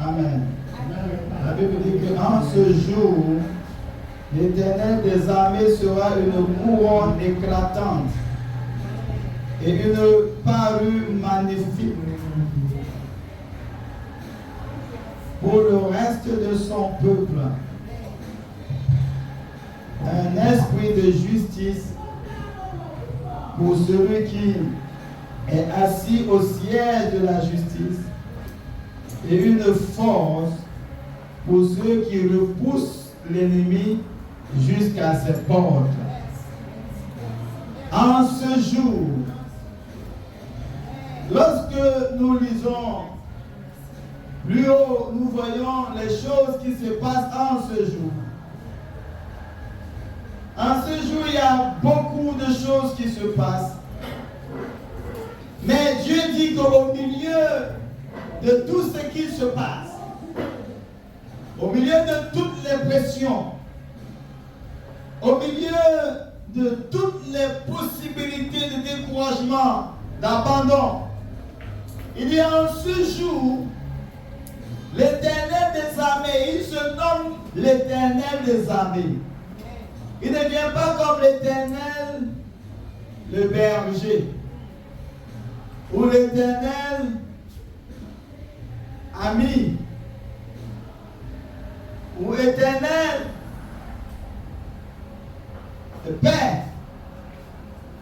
Amen. La Bible dit qu'en ce jour, l'Éternel des armées sera une couronne éclatante et une parure magnifique pour le reste de son peuple. Un esprit de justice pour celui qui est assis au siège de la justice et une force pour ceux qui repoussent l'ennemi jusqu'à ses portes. En ce jour, lorsque nous lisons plus haut, nous voyons les choses qui se passent en ce jour. En ce jour, il y a beaucoup de choses qui se passent. Mais Dieu dit qu'au milieu de tout ce qui se passe, au milieu de toutes les pressions, au milieu de toutes les possibilités de découragement, d'abandon, il y a en ce jour l'Éternel des armées. Il se nomme l'Éternel des armées. Il ne vient pas comme l'Éternel, le berger, ou l'Éternel, ami, ou Éternel, le Père.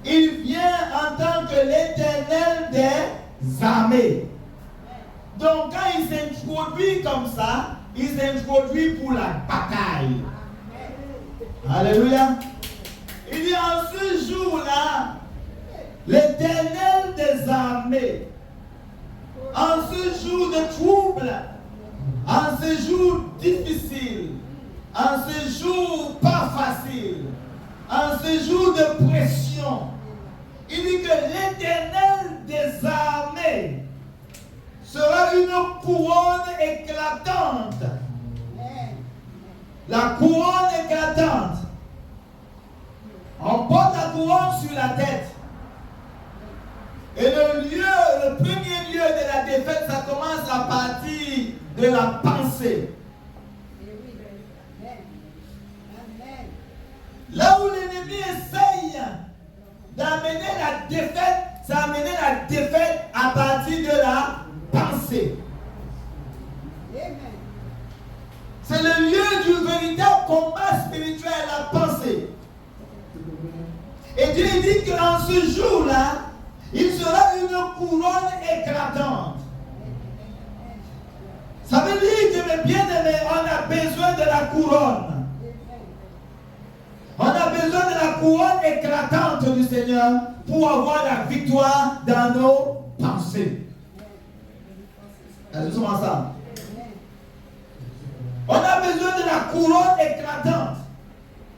Il vient en tant que l'Éternel des armées. Donc quand il s'introduit comme ça, il s'introduit pour la bataille. Alléluia. Il dit en ce jour-là, l'Éternel des armées, en ce jour de trouble, en ce jour difficile, en ce jour pas facile, en ce jour de pression, il dit que l'Éternel des armées sera une couronne éclatante. La couronne éclatante. On porte la couronne sur la tête. Et le premier lieu de la défaite, ça commence à partir de la pensée. Là où l'ennemi essaye d'amener la défaite, ça amène la défaite à partir de la pensée. C'est le lieu du véritable combat spirituel, la pensée. Et Dieu dit qu'en ce jour-là, il sera une couronne éclatante. Ça veut dire que, mes bien-aimés, on a besoin de la couronne. On a besoin de la couronne éclatante du Seigneur pour avoir la victoire dans nos pensées. Nous sommes ensemble. On a besoin de la couronne éclatante.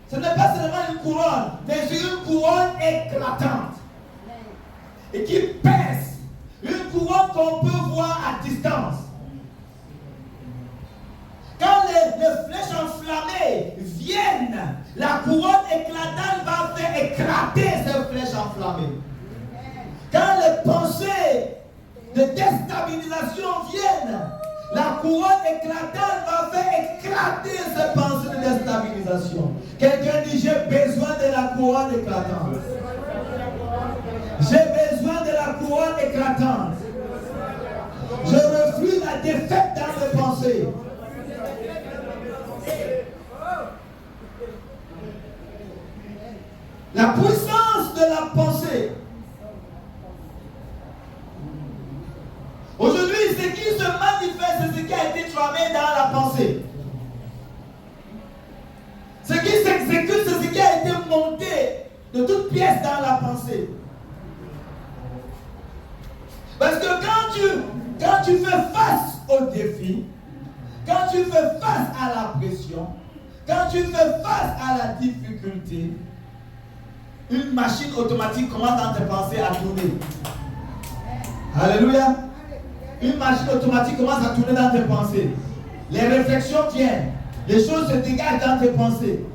Ce n'est pas seulement une couronne, mais c'est une couronne éclatante. Et qui pèse. Une couronne qu'on peut voir à distance. Quand les flèches enflammées viennent, la couronne éclatante va faire éclater ces flèches enflammées. Quand les pensées de déstabilisation viennent, la couronne éclatante va faire éclater ces pensées de déstabilisation. Quelqu'un dit, j'ai besoin de la couronne éclatante. J'ai besoin de la couronne éclatante. Je refuse la défaite dans mes pensées. La puissance de la pensée. Aujourd'hui, ce qui se manifeste, c'est ce qui a été tramé dans la pensée. Ce qui s'exécute, c'est ce qui a été monté de toutes pièces dans la pensée. Parce que quand tu fais face au défi, quand tu fais face à la pression, quand tu fais face à la difficulté, une machine automatique commence dans tes pensées à tourner. Alléluia. Une machine automatique commence à tourner dans tes pensées. Les réflexions viennent. Les choses se dégagent dans tes pensées.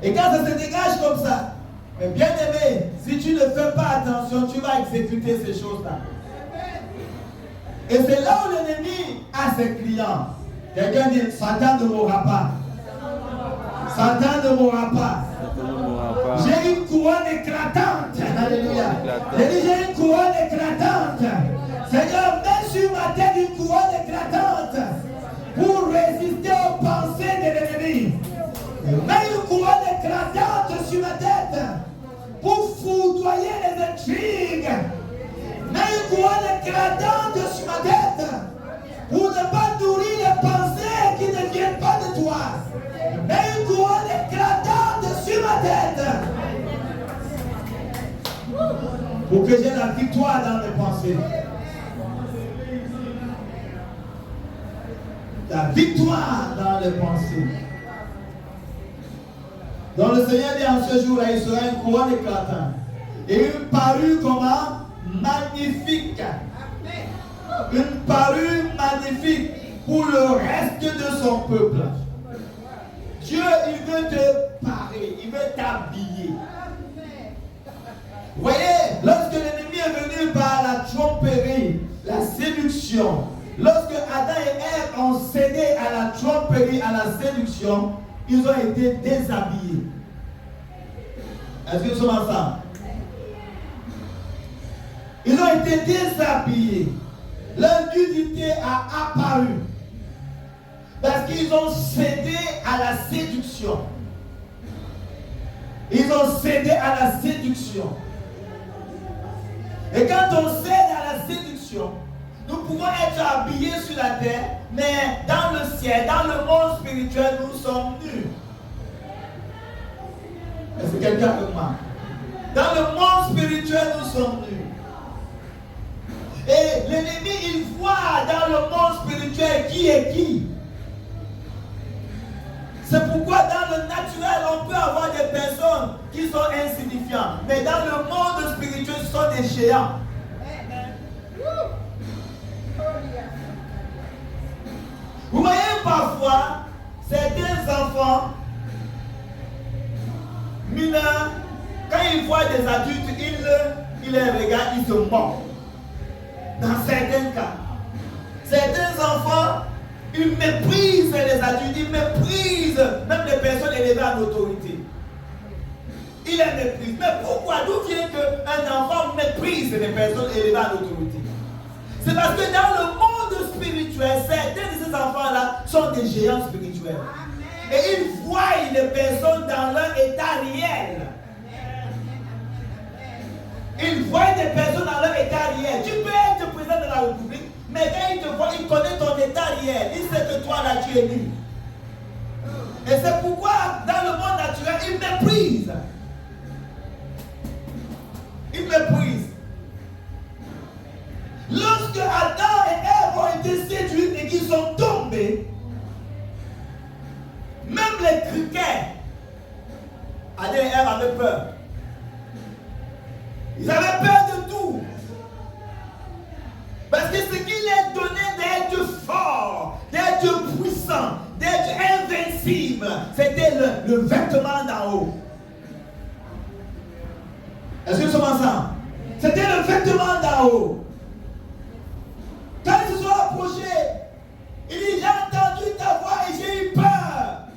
Et quand ça se dégage comme ça, mais bien aimé, si tu ne fais pas attention, tu vas exécuter ces choses-là. Et c'est là où l'ennemi a ses clients. Quelqu'un dit, Satan ne mourra pas. Satan ne mourra pas. J'ai une couronne éclatante. Alléluia. J'ai une couronne éclatante. Seigneur, mets sur ma tête une couronne éclatante pour résister aux pensées de l'ennemi. Mets une couronne éclatante sur ma tête pour foudroyer les intrigues. Mets une couronne éclatante sur ma tête pour ne pas nourrir les pensées qui ne viennent pas de toi. Mets une couronne éclatante sur ma tête pour que j'ai la victoire dans mes pensées. La victoire dans les pensées. Donc le Seigneur dit en ce jour-là, il sera une couronne éclatante. Et une parure comment? Magnifique. Une parure magnifique pour le reste de son peuple. Dieu, il veut te parer, il veut t'habiller. Vous voyez, lorsque l'ennemi est venu par la tromperie, la séduction, lorsque Adam et Ève ont cédé à la tromperie, à la séduction, ils ont été déshabillés. Est-ce que nous sommes ensemble? Ils ont été déshabillés. Leur nudité a apparu. Parce qu'ils ont cédé à la séduction. Ils ont cédé à la séduction. Et quand on cède à la séduction, nous pouvons être habillés sur la terre, mais dans le ciel, dans le monde spirituel, nous sommes nus. Est-ce que quelqu'un avec moi? Dans le monde spirituel, nous sommes nus. Et l'ennemi, il voit dans le monde spirituel qui est qui. C'est pourquoi dans le naturel, on peut avoir des personnes qui sont insignifiantes. Mais dans le monde spirituel, ce sont des géants. Vous voyez parfois, certains enfants mineurs, quand ils voient des adultes, ils les regardent, ils se moquent. Dans certains cas, certains enfants, ils méprisent les adultes, ils méprisent même les personnes élevées en autorité. Ils les méprisent. Mais pourquoi? D'où vient qu'un enfant méprise les personnes élevées en autorité? C'est parce que dans le monde spirituel, certains de ces enfants-là sont des géants spirituels. Et ils voient les personnes dans leur état réel. Ils voient des personnes dans leur état réel. Tu peux être président de la République, mais quand il te voit, il connaît ton état réel. Il sait que toi là tu es nul. Et c'est pourquoi dans le monde naturel, il méprise. Il méprise. Lorsque Adam et Ève ont été séduits et qu'ils sont tombés, même les criquets, Adam et Ève avaient peur. Ils avaient peur de tout. Parce que ce qui les donnait d'être fort, d'être puissant, d'être invincible, c'était le vêtement d'en haut. Est-ce que nous sommes ensemble? C'était le vêtement d'en haut. Quand ils se sont approchés, il dit, j'ai entendu ta voix et j'ai eu peur.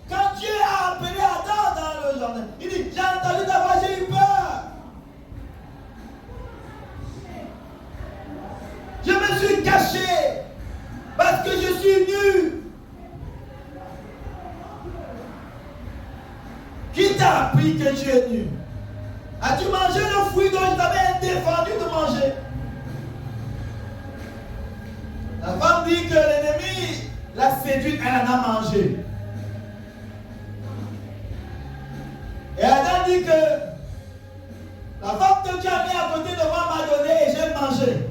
Quand Dieu a appelé Adam dans le jardin, il dit, j'ai entendu ta voix, j'ai eu peur. Je me suis caché parce que je suis nu. Qui t'a appris que tu es nu? As-tu mangé le fruit dont je t'avais défendu de manger? La femme dit que l'ennemi l'a séduite, elle en a mangé. Et Adam dit que la femme que tu as mis à côté de moi m'a donné et j'ai mangé.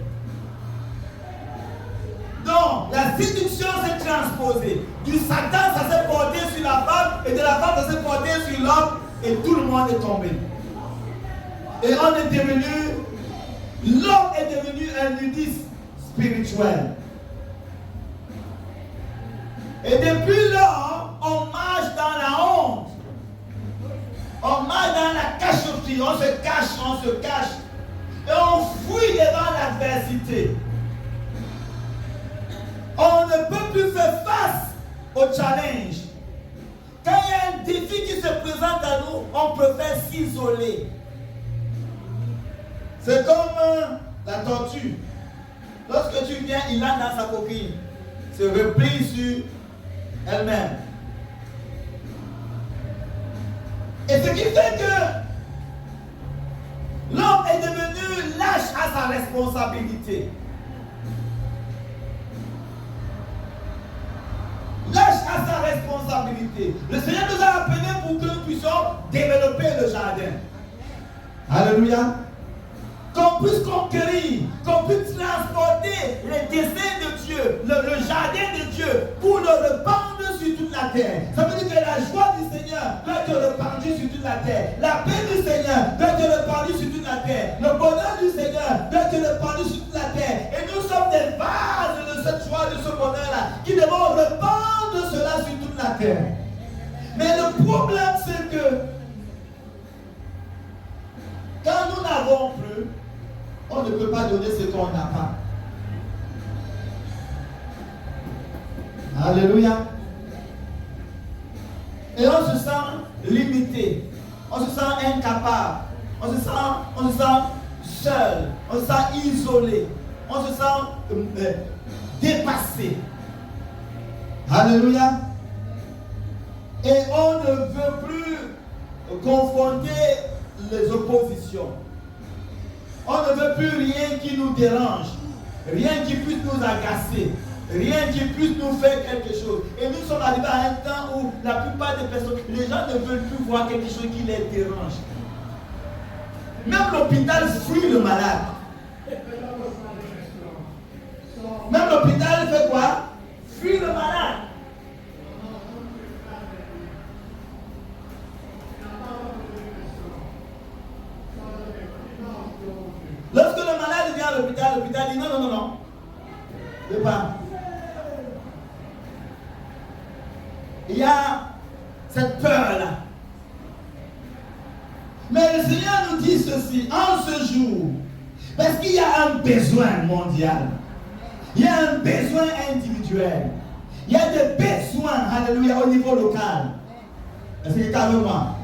Donc, la séduction s'est transposée. Du Satan, ça s'est porté sur la femme, et de la femme, ça s'est porté sur l'homme, et tout le monde est tombé. Et on est devenu, l'homme est devenu un nudiste spirituel. Et depuis lors, on marche dans la honte. On marche dans la cachotterie, on se cache, et on fuit devant l'adversité. On ne peut plus faire face au challenge. Quand il y a un défi qui se présente à nous, on préfère s'isoler. C'est comme la tortue. Lorsque tu viens, il a dans sa coquille, se replie sur elle-même. Et ce qui fait que l'homme est devenu lâche à sa responsabilité. Lâche à sa responsabilité. Le Seigneur nous a appelés pour que nous puissions développer le jardin. Alléluia. Qu'on puisse conquérir, qu'on puisse transporter les desseins de Dieu, le jardin de Dieu, pour le répandre sur toute la terre. Ça veut dire que la joie du Seigneur doit être répandue sur toute la terre. La paix du Seigneur doit être répandue sur toute la terre. Le bonheur du Seigneur doit être répandu sur toute la terre. Et nous sommes des vases de cette joie, de ce bonheur-là, qui devons répandre cela sur toute la terre. Mais le problème, c'est que quand nous n'avons plus, on ne peut pas donner ce qu'on n'a pas. Alléluia. Et on se sent limité. On se sent incapable. On se sent seul. On se sent isolé. On se sent dépassé. Alléluia. Et on ne veut plus confronter les oppositions. On ne veut plus rien qui nous dérange, rien qui puisse nous agacer, rien qui puisse nous faire quelque chose. Et nous sommes arrivés à un temps où la plupart des personnes, les gens ne veulent plus voir quelque chose qui les dérange. Même l'hôpital fuit le malade. Même l'hôpital fait quoi? Fuit le malade. Lorsque le malade vient à l'hôpital dit non. Je ne veux pas. Il y a cette peur-là. Mais le Seigneur nous dit ceci, en ce jour, parce qu'il y a un besoin mondial, il y a un besoin individuel, il y a des besoins, alléluia, au niveau local. Est-ce que calme-moi?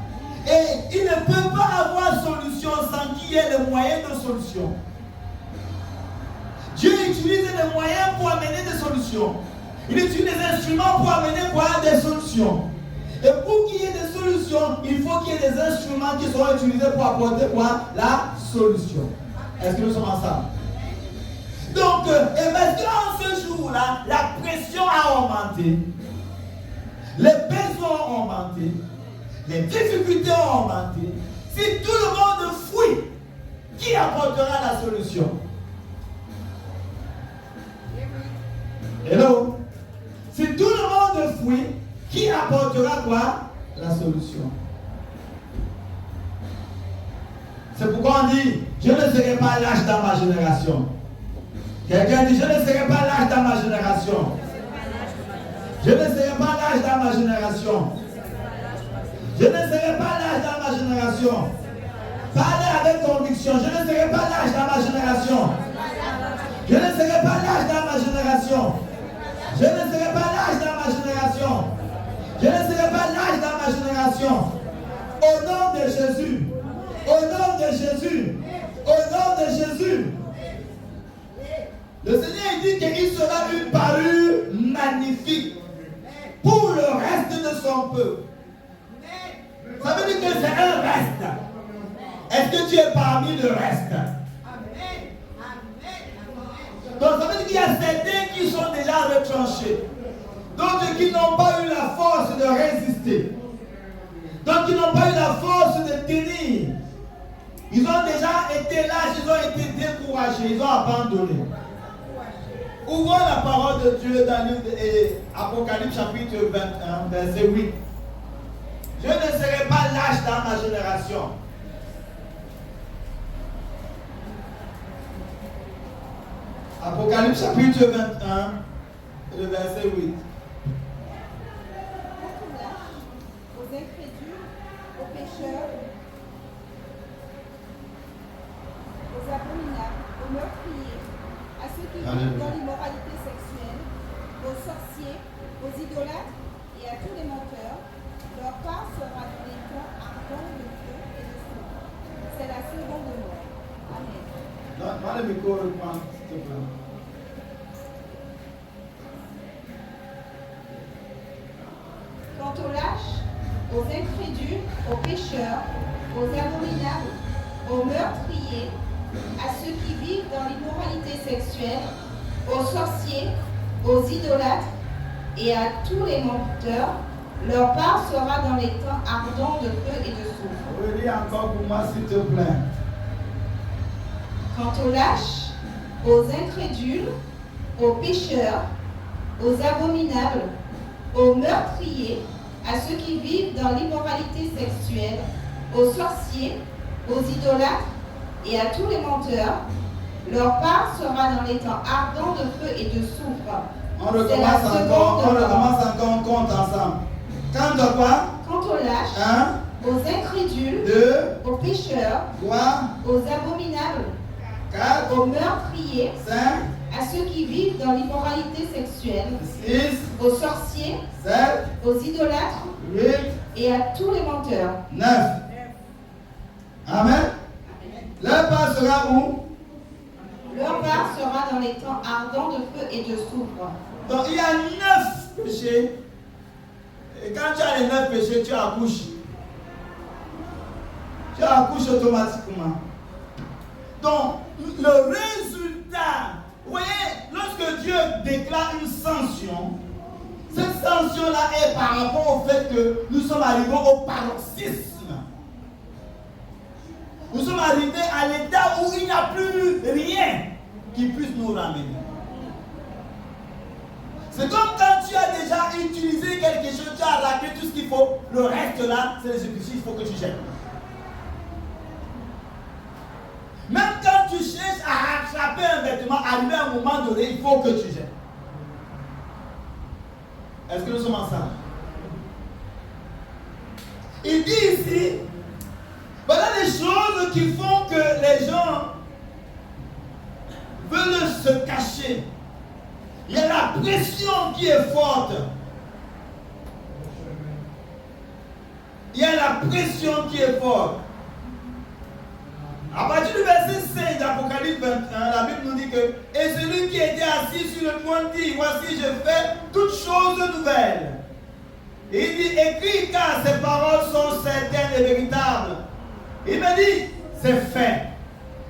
Et il ne peut pas avoir solution sans qu'il y ait les moyens de solution. Dieu utilise les moyens pour amener des solutions. Il utilise les instruments pour amener quoi? Des solutions. Et pour qu'il y ait des solutions, il faut qu'il y ait des instruments qui seront utilisés pour apporter quoi? La solution. Est-ce que nous sommes ensemble? Donc, et maintenant, ce jour-là, la pression a augmenté. Les besoins ont augmenté. Les difficultés ont augmenté. Si tout le monde fuit, qui apportera la solution? Hello? Si tout le monde fuit, qui apportera quoi? La solution. C'est pourquoi on dit, je ne serai pas lâche dans ma génération. Quelqu'un dit, je ne serai pas lâche dans ma génération. Je ne serai pas lâche dans ma génération. Je ne serai pas lâche dans ma génération. Parlez avec conviction. Je ne serai pas lâche dans ma génération. Je ne serai pas lâche dans ma génération. Je ne serai pas lâche dans ma génération. Je ne serai pas lâche dans ma génération. Au nom de Jésus. Au nom de Jésus. Au nom de Jésus. Le Seigneur dit qu'il sera une parure magnifique pour le reste de son peuple. Ça veut dire que c'est un reste. Est-ce que tu es parmi le reste? Donc ça veut dire qu'il y a certains qui sont déjà retranchés. D'autres qui n'ont pas eu la force de résister. D'autres qui n'ont pas eu la force de tenir. Ils ont déjà été lâches, ils ont été découragés, ils ont abandonné. Ouvrons la parole de Dieu dans Apocalypse chapitre 21, verset 8. Je ne serai pas lâche dans ma génération. Apocalypse chapitre 21, le verset 8. Aux incrédules, aux pécheurs, aux abominables, aux meurtriers, à ceux qui vivent dans l'immoralité sexuelle, aux sorciers, aux idolâtres et à tous les menteurs. Leur part sera dans les temps ardents de feu et de feu. C'est la seconde mort. Amen. Dans le micro, reprends, s'il te plaît. Quant aux lâches, aux incrédules, aux pécheurs, aux abominables, aux meurtriers, à ceux qui vivent dans l'immoralité sexuelle, aux sorciers, aux idolâtres et à tous les menteurs, leur part sera dans les temps ardents de feu et de soufre. Relis encore pour moi, s'il te plaît. Quant aux lâches, aux incrédules, aux pécheurs, aux abominables, aux meurtriers, à ceux qui vivent dans l'immoralité sexuelle, aux sorciers, aux idolâtres et à tous les menteurs, leur part sera dans les temps ardents de feu et de soufre. On recommence encore, on compte ensemble. Quant à quoi? Quant aux lâches, Un, aux incrédules, deux, aux pécheurs, trois, aux abominables, quatre, aux meurtriers, cinq, à ceux qui vivent dans l'immoralité sexuelle, six, aux sorciers, sept, aux idolâtres huit, et à tous les menteurs. 9. Amen. Leur part sera où? Leur part sera dans les temps ardents de feu et de soufre. Donc il y a 9 péchés. Et quand tu as les 9 péchés, tu accouches. Tu accouches automatiquement. Donc le résultat, vous voyez, lorsque Dieu déclare une sanction, cette sanction-là est par rapport au fait que nous sommes arrivés au paroxysme. Nous sommes arrivés à l'état où il n'y a plus rien qui puisse nous ramener. C'est comme quand tu as déjà utilisé quelque chose, tu as raclé tout ce qu'il faut, le reste là, c'est les épices, il faut que tu jettes. Même quand tu cherches à attraper un vêtement, arrivé à un moment donné, il faut que tu jettes. Est-ce que nous sommes ensemble? Il dit ici, voilà les choses qui font que les gens veulent se cacher. Il y a la pression qui est forte. Il y a la pression qui est forte. À partir du verset 5 d'Apocalypse 21, la Bible nous dit que et celui qui était assis sur le trône dit, voici je fais toutes choses nouvelles. Et il dit, écris car ces paroles sont certaines et véritables. Il me dit, c'est fait.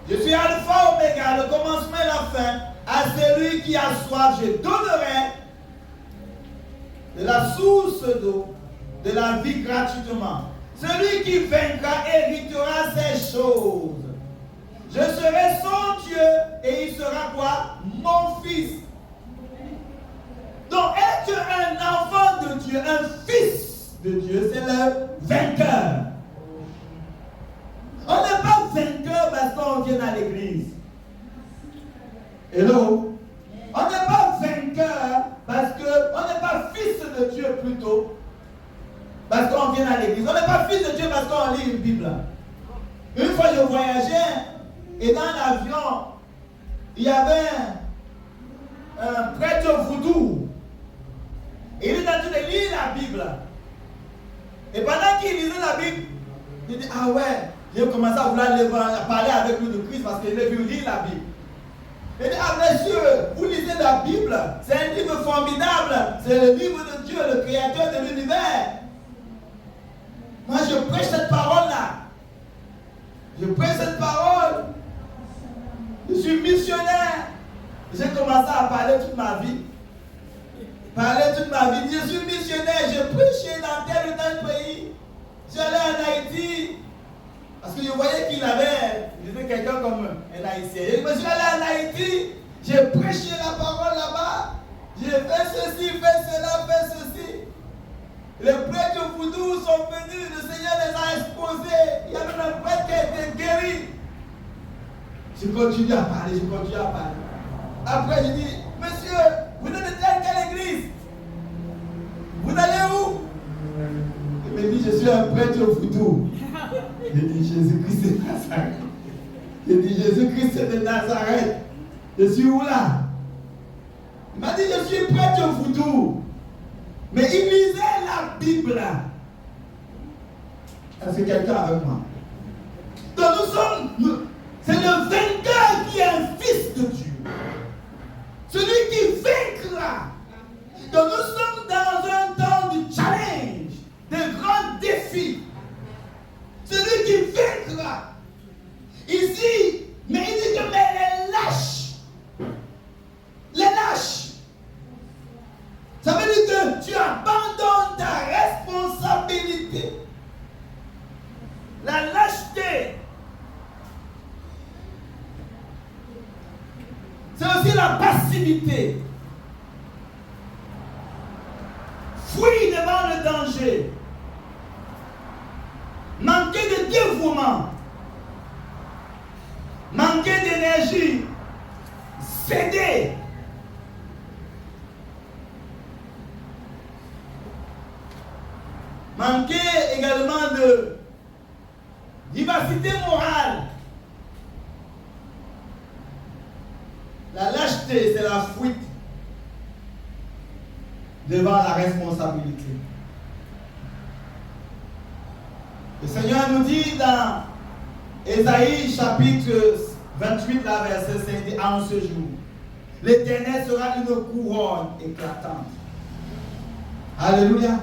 Je suis Alpha Oméga, le commencement et la fin. À celui qui a soif, je donnerai de la source d'eau, de la vie gratuitement. Celui qui vaincra héritera ces choses. Je serai son Dieu et il sera quoi? Mon fils. Donc être un enfant de Dieu, un fils de Dieu, c'est le vainqueur. On n'est pas vainqueur parce qu'on vient à l'église. Hello? On n'est pas vainqueur parce qu'on n'est pas fils de Dieu plutôt parce qu'on vient à l'église. On n'est pas fils de Dieu parce qu'on lit une Bible. Une fois je voyageais et dans l'avion, il y avait un prêtre vaudou. Et il était en train de lire la Bible. Et pendant qu'il lisait la Bible, il dit, ah ouais, j'ai commencé à vouloir parler avec lui de Christ parce qu'il a vu lire la Bible. Il dit, ah monsieur, vous lisez la Bible, c'est un livre formidable, c'est le livre de Dieu, le créateur de l'univers. Moi je prêche cette parole-là. Je prêche cette parole. Je suis missionnaire. J'ai commencé à parler toute ma vie. Je suis missionnaire, je prêchais dans tel ou tel pays. J'allais en Haïti. Parce que je voyais qu'il avait, j'étais quelqu'un comme un Haïtien. Je suis allé en Haïti, j'ai prêché la parole là-bas. J'ai fait ceci, fait cela, fait ceci. Les prêtres voudous sont venus, le Seigneur les a exposés. Il y avait un prêtre qui a été guéri. Je continue à parler. Après, je dis, monsieur, vous êtes de quelle église? Vous allez où? Il me dit, je suis un prêtre voudou. Je dis, Jésus-Christ de Nazareth. Je dis, Jésus-Christ de Nazareth. Je suis où là? Il m'a dit, je suis prêtre voodoo. Mais il lisait la Bible. Est-ce que quelqu'un est avec moi? Donc c'est le vainqueur qui est un fils de Dieu. Celui qui vaincra. Donc nous sommes dans un temps de challenge, de grands défis. Celui qui vaincra. Ici, mais il dit que mais les lâches. Les lâches. Ça veut dire que tu abandonnes ta responsabilité. La lâcheté. C'est aussi la passivité. Fuir devant le danger. Manquer de dévouement. Manquer d'énergie. Céder. Manquer également de vivacité morale. La lâcheté, c'est la fuite devant la responsabilité. Le Seigneur nous dit dans Ésaïe chapitre 28, là, verset 5, dit, en ce jour, l'Éternel sera une couronne éclatante. Alléluia.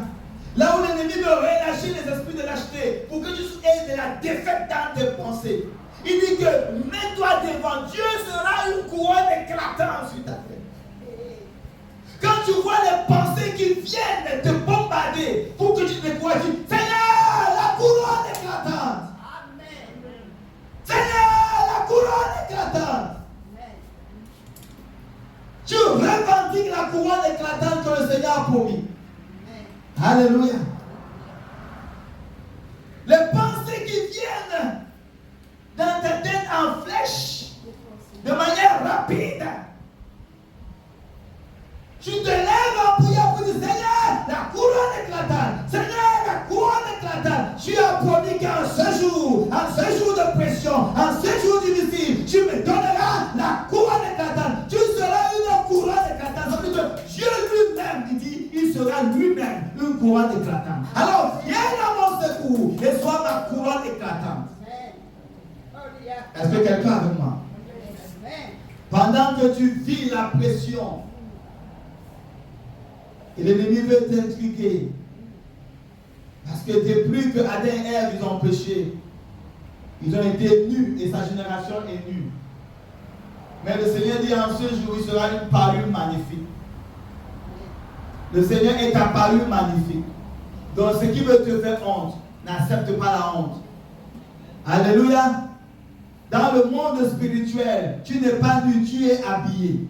Là où l'ennemi veut relâcher les esprits de lâcheté pour que tu aies de la défaite dans tes pensées. Il dit que mets-toi devant Dieu, sera une couronne éclatante sur ta tête. Quand tu vois les pensées qui viennent te bombarder pour que tu te décourages, Seigneur, la couronne éclatante. Amen. Seigneur, la couronne éclatante. Amen. Tu revendiques la couronne éclatante que le Seigneur a promis. Alléluia. Les pensées qui viennent dans ta tête en flèche, de manière rapide. Tu te lèves en prière pour dire, Seigneur, la couronne éclatante. Seigneur, la couronne éclatante. Tu as promis qu'en ce jour de pression, en ce jour difficile, tu me donneras la couronne éclatante. Tu seras une couronne éclatante. Ça veut dire que Dieu lui-même, il dit, il sera lui-même une couronne éclatante. Alors, viens à mon secours et sois ma couronne éclatante. Est-ce que quelqu'un est avec moi? Pendant que tu vis la pression, et l'ennemi veut t'intriguer. Parce que depuis que Adam et Ève ils ont péché, ils ont été nus et sa génération est nue. Mais le Seigneur dit en ce jour, il sera une parure magnifique. Le Seigneur est apparu magnifique. Donc ce qui veut te faire honte, n'accepte pas la honte. Alléluia. Dans le monde spirituel, tu n'es pas nu, tu es habillé.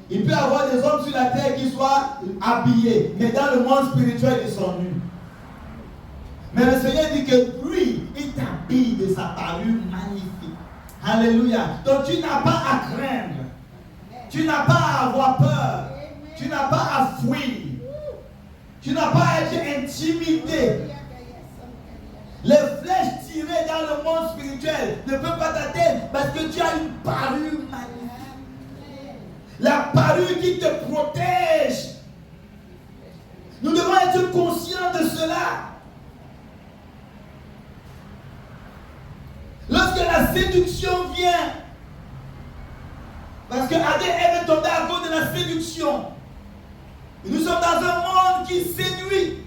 Il peut y avoir des hommes sur la terre qui soient habillés, mais dans le monde spirituel, ils sont nus. Mais le Seigneur dit que lui, il t'habille de sa parure magnifique. Alléluia. Donc tu n'as pas à craindre. Tu n'as pas à avoir peur. Tu n'as pas à fuir. Tu n'as pas à être intimidé. Les flèches tirées dans le monde spirituel ne peuvent pas t'atteindre parce que tu as une parure magnifique. La parure qui te protège. Nous devons être conscients de cela. Lorsque la séduction vient, parce que Adam et Ève est tombé à cause de la séduction. Et nous sommes dans un monde qui séduit.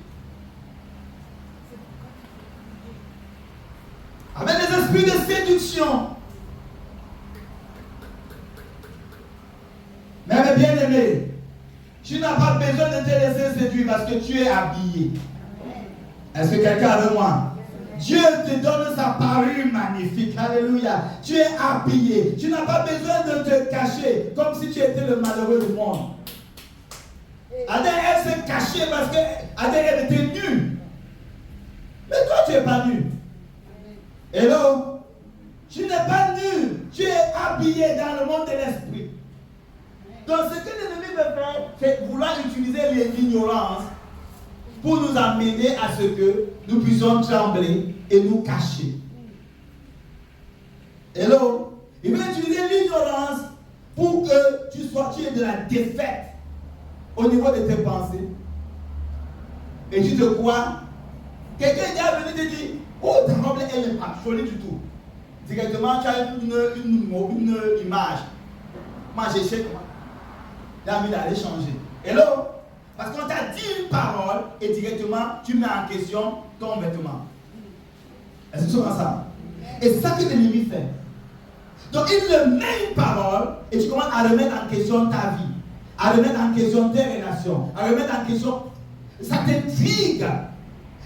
Avec les esprits de séduction. Mais bien aimé, tu n'as pas besoin de te laisser séduire parce que tu es habillé. Est-ce que quelqu'un est avec moi? Dieu te donne sa parure magnifique. Alléluia. Tu es habillé. Tu n'as pas besoin de te cacher comme si tu étais le malheureux du monde. Adam et Ève s'est caché parce que Adam et Ève étaient nus. Mais toi, tu n'es pas nu. Hello? Tu n'es pas nu. Tu es habillé dans le monde de l'esprit. Donc ce que l'ennemi veut faire, c'est vouloir utiliser l'ignorance pour nous amener à ce que nous puissions trembler et nous cacher. Hello? Il veut utiliser l'ignorance pour que tu aies de la défaite au niveau de tes pensées. Et tu te crois. Quelqu'un est venu te dire, oh, ta robe, elle n'est pas jolie du tout. Directement, tu as une image. Moi, j'ai cherché comment. Il a envie d'aller changer. Hello? Parce qu'on t'a dit une parole et directement, tu mets en question ton vêtement. Est-ce que c'est comme ça? Et c'est ça que l'ennemi fait. Donc, il te met une parole et tu commences à remettre en question ta vie, à remettre en question tes relations, à remettre en question. Ça t'intrigue.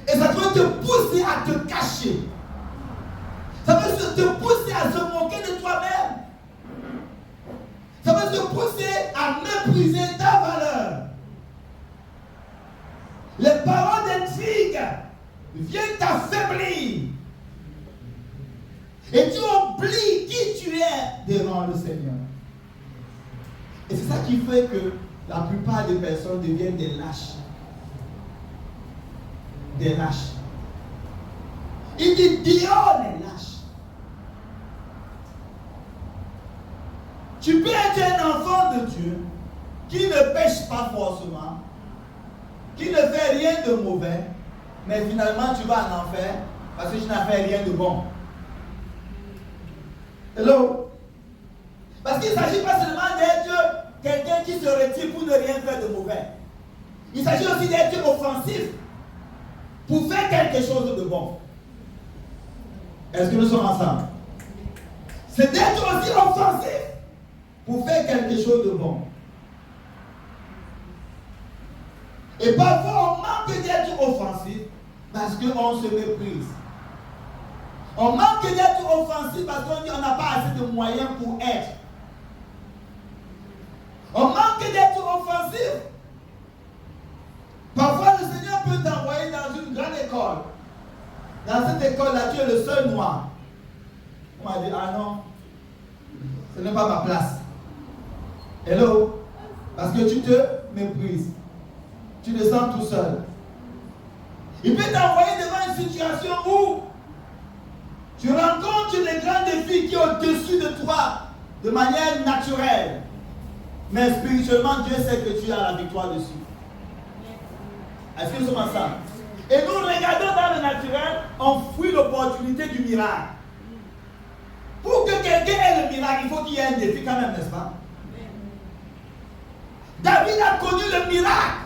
Et ça peut te pousser à te cacher. Ça peut te pousser à se moquer de toi-même. Ça peut te pousser à mépriser ta valeur. Les paroles d'intrigue viennent t'affaiblir. Et tu oublies qui tu es devant le Seigneur. Et c'est ça qui fait que la plupart des personnes deviennent des lâches. Des lâches. Il dit dehors les lâches. Tu peux être un enfant de Dieu qui ne pêche pas forcément, qui ne fait rien de mauvais, mais finalement tu vas en enfer parce que tu n'as fait rien de bon. Hello? Parce qu'il ne s'agit pas seulement d'être quelqu'un qui se retire pour ne rien faire de mauvais. Il s'agit aussi d'être offensif pour faire quelque chose de bon. Est-ce que nous sommes ensemble? C'est d'être aussi offensif pour faire quelque chose de bon. Et parfois on manque d'être offensif parce qu'on se méprise. On manque d'être offensif parce qu'on dit qu'on n'a pas assez de moyens pour être. On manque d'être offensif. Parfois le Seigneur peut t'envoyer dans une grande école. Dans cette école-là, tu es le seul noir. On m'a dit, ah non, ce n'est pas ma place. Hello? Parce que tu te méprises. Tu te sens tout seul. Il peut t'envoyer devant une situation où tu rencontres les grands défis qui sont au-dessus de toi de manière naturelle. Mais spirituellement, Dieu sait que tu as la victoire dessus. Est-ce que nous sommes ensemble? Et nous regardons dans le naturel, on fuit l'opportunité du miracle. Pour que quelqu'un ait le miracle, il faut qu'il y ait un défi quand même, n'est-ce pas? David a connu le miracle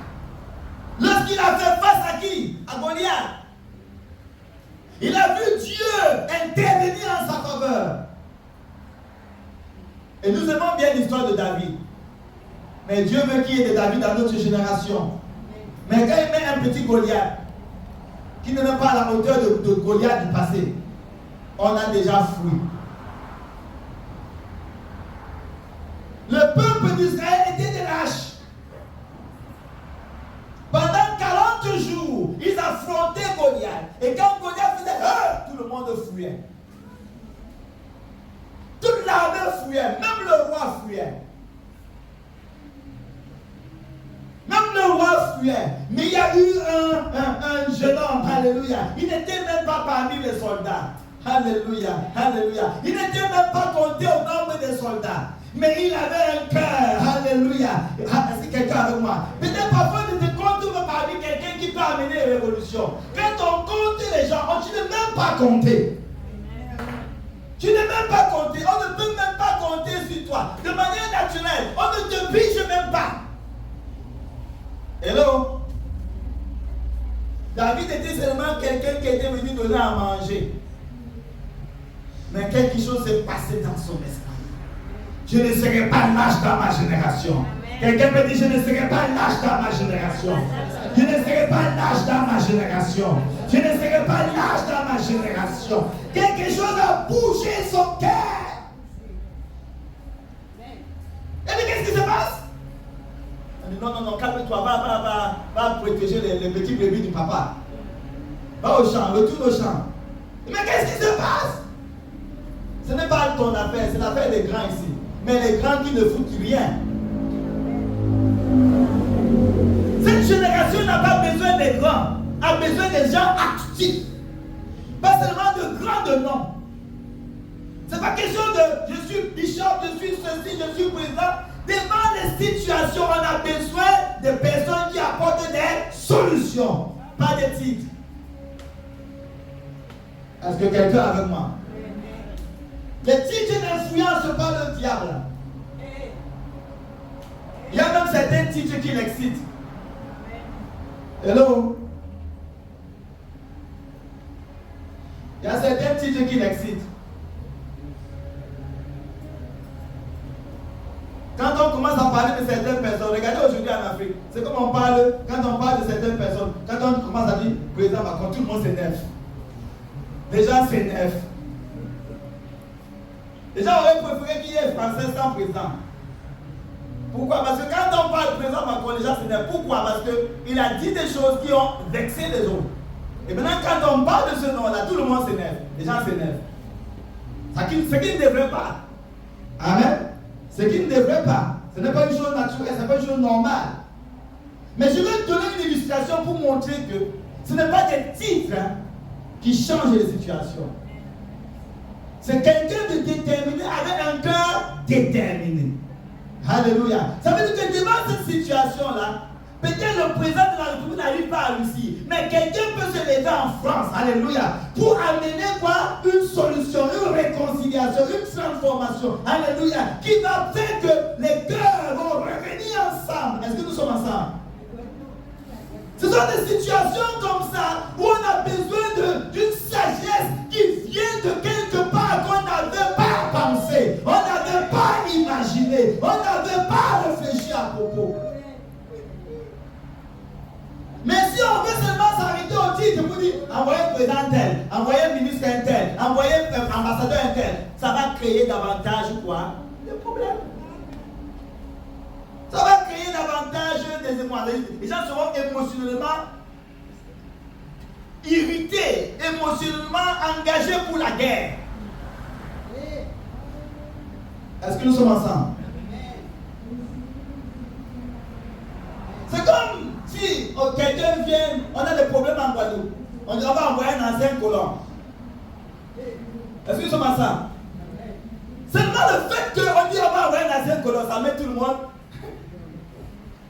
lorsqu'il a fait face à qui? À Goliath. Il a vu Dieu intervenir en sa faveur. Et nous aimons bien l'histoire de David. Mais Dieu veut qu'il y ait de David dans notre génération. Mais quand il met un petit Goliath, qui n'est même pas à la hauteur de Goliath du passé, on a déjà fui. Le peuple d'Israël était des lâches. Pendant 40 jours, ils affrontaient Goliath. Et quand Goliath faisait tout le monde fuyait. Toute l'armée fuyait, même le roi fuyait. Même le roi fuyait. Mais il y a eu un jeune homme, alléluia. Il n'était même pas parmi les soldats. Alléluia, alléluia. Il n'était même pas compté au nombre des soldats. Mais il avait un cœur, alléluia. Est-ce que quelqu'un avec moi? Peut-être parfois ne te compte pas parmi quelqu'un qui peut amener une révolution. Quand on compte les gens, tu n'es même pas compté. Tu n'es même pas compté. On ne peut même pas compter sur toi. De manière naturelle, on ne te pige même pas. Hello? David était seulement quelqu'un qui était venu donner à manger. Mais quelque chose s'est passé dans son esprit. Je ne serai pas lâche dans ma génération. Quelqu'un peut dire, je ne serai pas lâche dans ma génération. Je ne serai pas lâche dans ma génération. Je ne serai pas lâche dans ma génération. Quelque chose a bougé son cœur. Et puis qu'est-ce qui se passe? On dit, non, calme-toi, va protéger les petits bébés du papa. Va au champ, retourne au champ. Mais qu'est-ce qui se passe? Ce n'est pas ton affaire, c'est l'affaire des grands ici. Mais les grands qui ne foutent rien. Cette génération n'a pas besoin des grands, a besoin des gens actifs. Pas seulement de grands de nom. C'est pas question de je suis bishop, je suis ceci, je suis président. Devant les situations, on a besoin de solution, pas de titres. Est-ce que quelqu'un est avec moi? Les titres n'influencent pas le diable. Il y a même certains titres qui l'excitent. Hello? Il y a certains titres qui l'excitent. Quand on commence à parler de certaines personnes, regardez aujourd'hui en Afrique, c'est comme on parle, quand on parle de certaines personnes, quand on commence à dire président Macron, tout le monde s'énerve. Les gens s'énervent. Les gens auraient préféré qu'il y ait Français sans président. Pourquoi? Parce que quand on parle de président Macron, les gens s'énervent. Pourquoi? Parce qu'il a dit des choses qui ont vexé les autres. Et maintenant, quand on parle de ce nom-là, tout le monde s'énerve. Les gens s'énervent. Ce qui ne devrait pas. Amen. Ce qui ne devrait pas. Ce n'est pas une chose naturelle, ce n'est pas une chose normale. Mais je vais te donner une illustration pour montrer que ce n'est pas des titres qui changent les situations. C'est quelqu'un de déterminé avec un cœur déterminé. Alléluia. Ça veut dire que devant cette situation-là, peut-être le président de la République n'arrive pas à réussir, mais quelqu'un peut se lever en France, alléluia, pour amener quoi? Une solution, une réconciliation, une transformation, alléluia, qui va faire que les cœurs vont revenir ensemble. Est-ce que nous sommes ensemble? Ce sont des situations comme ça où on a besoin d'une sagesse qui vient de quelque part qu'on n'avait pas pensé, on n'avait pas imaginé, on n'avait pas réfléchi à propos. Mais si on veut seulement s'arrêter au titre pour dire envoyer président tel, envoyer ministre tel, envoyer ambassadeur tel, ça va créer davantage quoi? Des problèmes. Ça va créer davantage des émotions. Les gens seront émotionnellement irrités, émotionnellement engagés pour la guerre. Est-ce que nous sommes ensemble? C'est comme si quelqu'un vient, on a des problèmes en Guadeloupe. On dit on va envoyer un ancien colon. Est-ce que nous sommes ensemble? Seulement le fait qu'on dit on va envoyer un ancien colon, ça met tout le monde.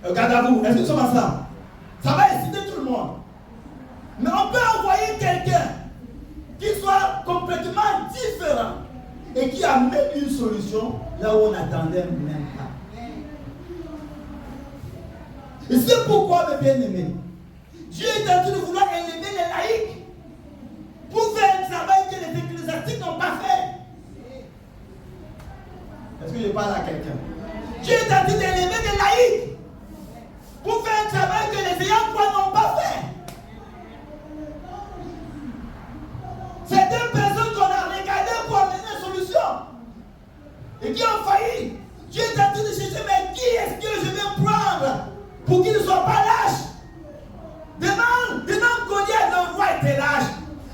Regarde à vous, est-ce que nous sommes ensemble? Ça va exciter tout le monde. Mais on peut envoyer quelqu'un qui soit complètement différent et qui amène une solution là où on n'attendait même pas. Et c'est pourquoi, mes bien-aimés, Dieu est en train de vouloir élever les laïcs pour faire un travail que les ecclésiastiques n'ont pas fait. Est-ce que je parle à quelqu'un? Dieu est en train d'élever les laïcs pour faire un travail que les ayants droit n'ont pas fait. Certaines personnes qu'on a regardées pour amener une solution et qui ont failli. Dieu est en train de chercher, mais qui est-ce que je vais prendre pour qu'il ne soit pas lâche? Devant Goliath, le roi était lâche.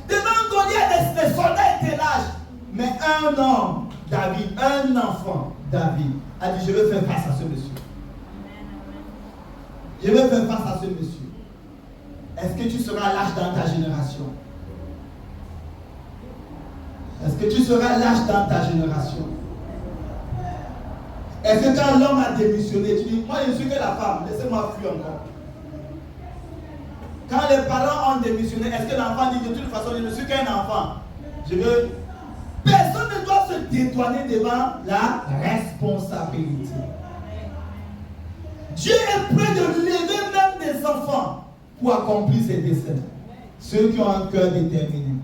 Devant Goliath, les soldats étaient lâches. Mais un homme, David, un enfant, David, a dit, je vais faire face à ce monsieur. Je vais faire face à ce monsieur. Est-ce que tu seras lâche dans ta génération? Est-ce que tu seras lâche dans ta génération? Est-ce que quand l'homme a démissionné, tu dis, moi je ne suis que la femme, laissez-moi fuir encore. Quand les parents ont démissionné, est-ce que l'enfant dit de toute façon, je ne suis qu'un enfant? Personne ne doit se dédouaner devant la responsabilité. Dieu est prêt de lever même des enfants pour accomplir ses desseins. Ceux qui ont un cœur déterminé.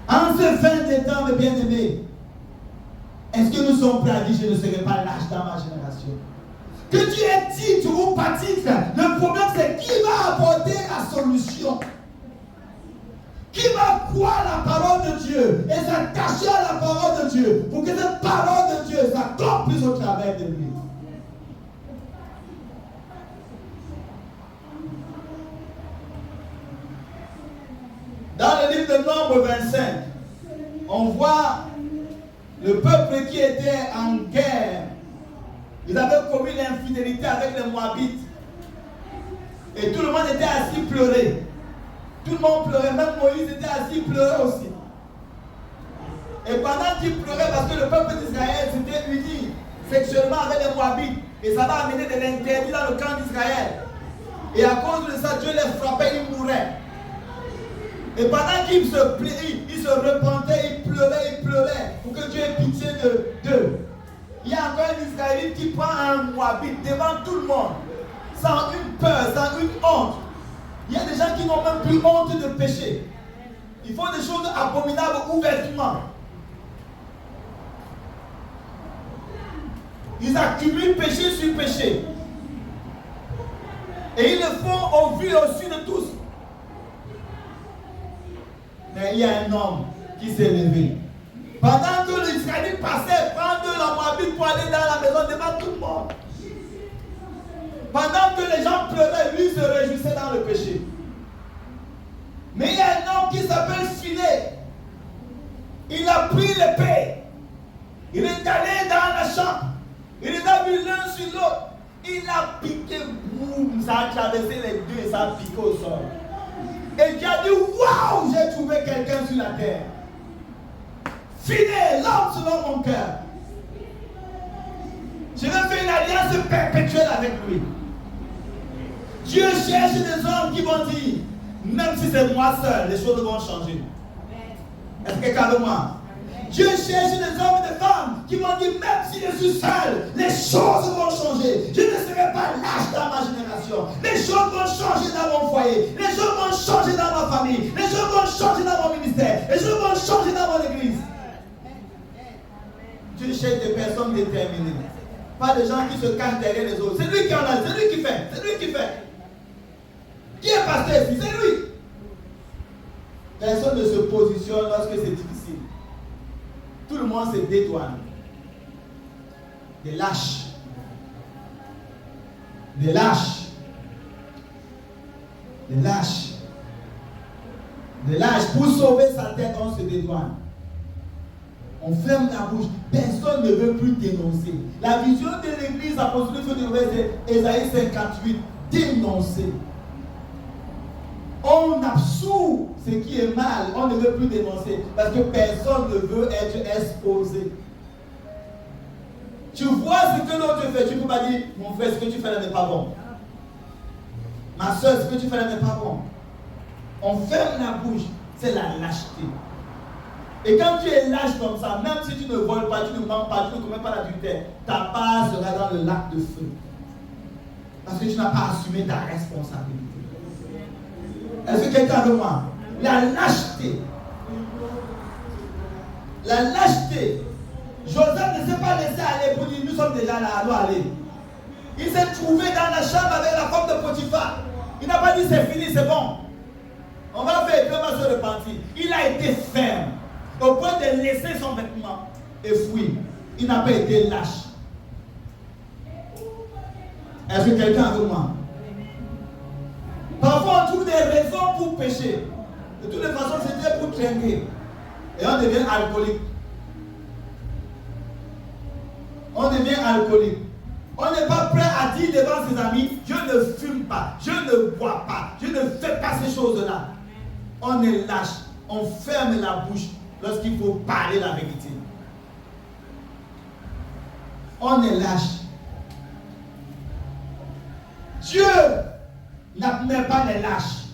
En ce fin des temps, mes bien-aimés, est-ce que nous sommes prêts à dire je ne serai pas lâche dans ma génération? Que tu aies titre ou pas titre, le problème c'est qui va apporter la solution? Qui va croire la parole de Dieu et s'attacher à la parole de Dieu pour que cette parole de Dieu s'accomplisse au travers de lui? Dans le livre de Nombre 25, on voit le peuple qui était en guerre. Ils avaient commis l'infidélité avec les Moabites. Et tout le monde était assis pleurer. Tout le monde pleurait, même Moïse était assis pleurer aussi. Et pendant qu'il pleurait, parce que le peuple d'Israël s'était uni sexuellement avec les Moabites, et ça va amener de l'interdit dans le camp d'Israël. Et à cause de ça, Dieu les frappait, ils mouraient. Et pendant qu'ils se repentaient, ils pleuraient pour que Dieu ait pitié d'eux. Il y a encore un Israélite qui prend un Moabite devant tout le monde, sans une peur, sans une honte. Il y a des gens qui n'ont même plus honte de pécher. Ils font des choses abominables ouvertement. Ils accumulent péché sur péché. Et ils le font au vu et au su de tous. Mais il y a un homme qui s'est levé. Pendant que les Israélites passaient, prendre la Moabite pour aller dans la maison devant tout le monde. Pendant que les gens pleuraient, lui se réjouissait dans le péché. Mais il y a un homme qui s'appelle Phiné. Il a pris l'épée. Il est allé dans la chambre. Il les a mis l'un sur l'autre. Il a piqué, boum, ça a traversé les deux et ça a piqué au sol. Et Dieu a dit, waouh, j'ai trouvé quelqu'un sur la terre. Phiné, l'homme selon mon cœur. Je vais faire une alliance perpétuelle avec lui. Dieu cherche des hommes qui vont dire, même si c'est moi seul, les choses vont changer. Est-ce que quelqu'un de moi? Dieu cherche des hommes et des femmes qui vont dire, même si je suis seul, les choses vont changer. Je ne serai pas lâche dans ma génération. Les choses vont changer dans mon foyer. Les choses vont changer dans ma famille. Les choses vont changer dans mon ministère. Les choses vont changer dans mon église. Dieu cherche des personnes déterminées. Pas des gens qui se cachent derrière les autres. C'est lui qui en a, c'est lui qui fait. C'est lui qui fait. Qui est pasteur ici? C'est lui. Personne ne se positionne lorsque c'est difficile. Tout le monde se dédouane. Des lâches. Des lâches. Des lâches. Des lâches. Pour sauver sa tête, on se dédouane. On ferme la bouche. Personne ne veut plus dénoncer. La vision de l'église apostolique c'est Ésaïe 58. Dénoncer. On absout ce qui est mal. On ne veut plus dénoncer. Parce que personne ne veut être exposé. Tu vois ce que l'autre fait. Tu ne peux pas dire, mon frère, ce que tu fais là n'est pas bon. Ma soeur, ce que tu fais là n'est pas bon. On ferme la bouche. C'est la lâcheté. Et quand tu es lâche comme ça, même si tu ne voles pas, tu ne mens pas, tu ne commets pas l'adultère, ta part sera dans le lac de feu. Parce que tu n'as pas assumé ta responsabilité. Est-ce que quelqu'un de moi? La lâcheté. La lâcheté. Joseph ne s'est pas laissé aller pour dire nous sommes déjà là, allons aller. Il s'est trouvé dans la chambre avec la femme de Potiphar. Il n'a pas dit c'est fini, c'est bon. On va faire et puis on va se repentir. Il a été ferme au point de laisser son vêtement et fuir. Il n'a pas été lâche. Est-ce que quelqu'un de moi? Parfois, on trouve des raisons pour pécher. De toutes les façons, c'était pour trinquer. Et on devient alcoolique. On devient alcoolique. On n'est pas prêt à dire devant ses amis, je ne fume pas, je ne bois pas, je ne fais pas ces choses-là. On est lâche. On ferme la bouche lorsqu'il faut parler la vérité. On est lâche. Dieu n'admet pas les lâches.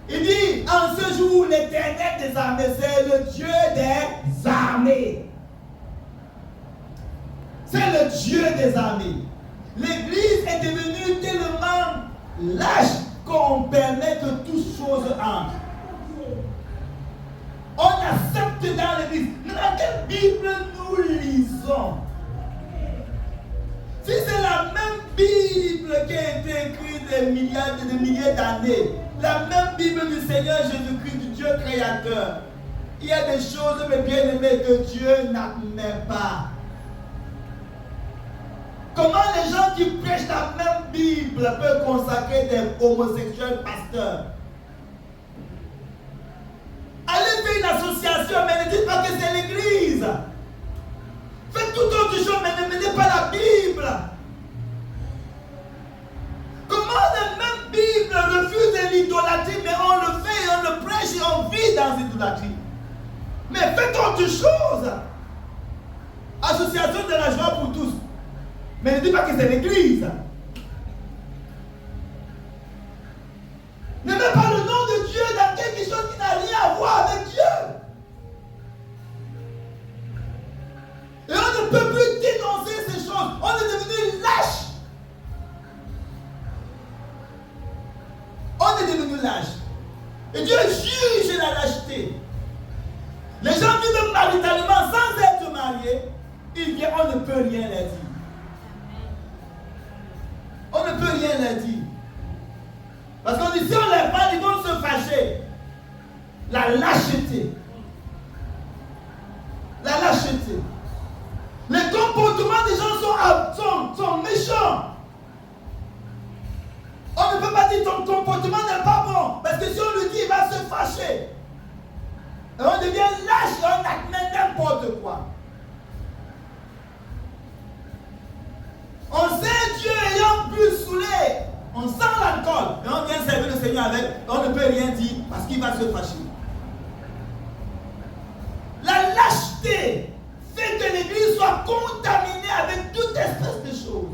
Il dit, en ce jour, l'Éternel des armées, c'est le Dieu des armées. C'est le Dieu des armées. L'Église est devenue tellement lâche qu'on permet que toutes choses entrent. On accepte dans l'Église. Dans quelle Bible nous lisons? Si c'est la même Bible qui a été écrite des milliers d'années, la même Bible du Seigneur Jésus-Christ, du Dieu créateur, il y a des choses, mes bien-aimés, que Dieu n'admet pas. Comment les gens qui prêchent la même Bible peuvent consacrer des homosexuels pasteurs? Allez faire une association, mais ne dites pas que c'est l'église. Faites tout autre chose, mais ne menez pas la Bible. Comment la même Bible refuse l'idolâtrie, mais on le fait, on le prêche et on vit dans l'idolâtrie? Mais faites autre chose. Association de la joie pour tous. Mais ne dites pas que c'est l'église. on ne peut rien leur dire. On ne peut rien leur dire. Parce qu'on dit, si on les parle, ils vont se fâcher. La lâcheté. La lâcheté. Les comportements des gens sont méchants. On ne peut pas dire ton comportement n'est pas bon. Parce que si on lui dit, il va se fâcher. Et on devient lâche et on admet n'importe quoi. On sait Dieu ayant bu saoulé. On sent l'alcool. Et on vient servir le Seigneur avec. On ne peut rien dire parce qu'il va se fâcher. La lâcheté fait que l'église soit contaminée avec toute espèce de choses.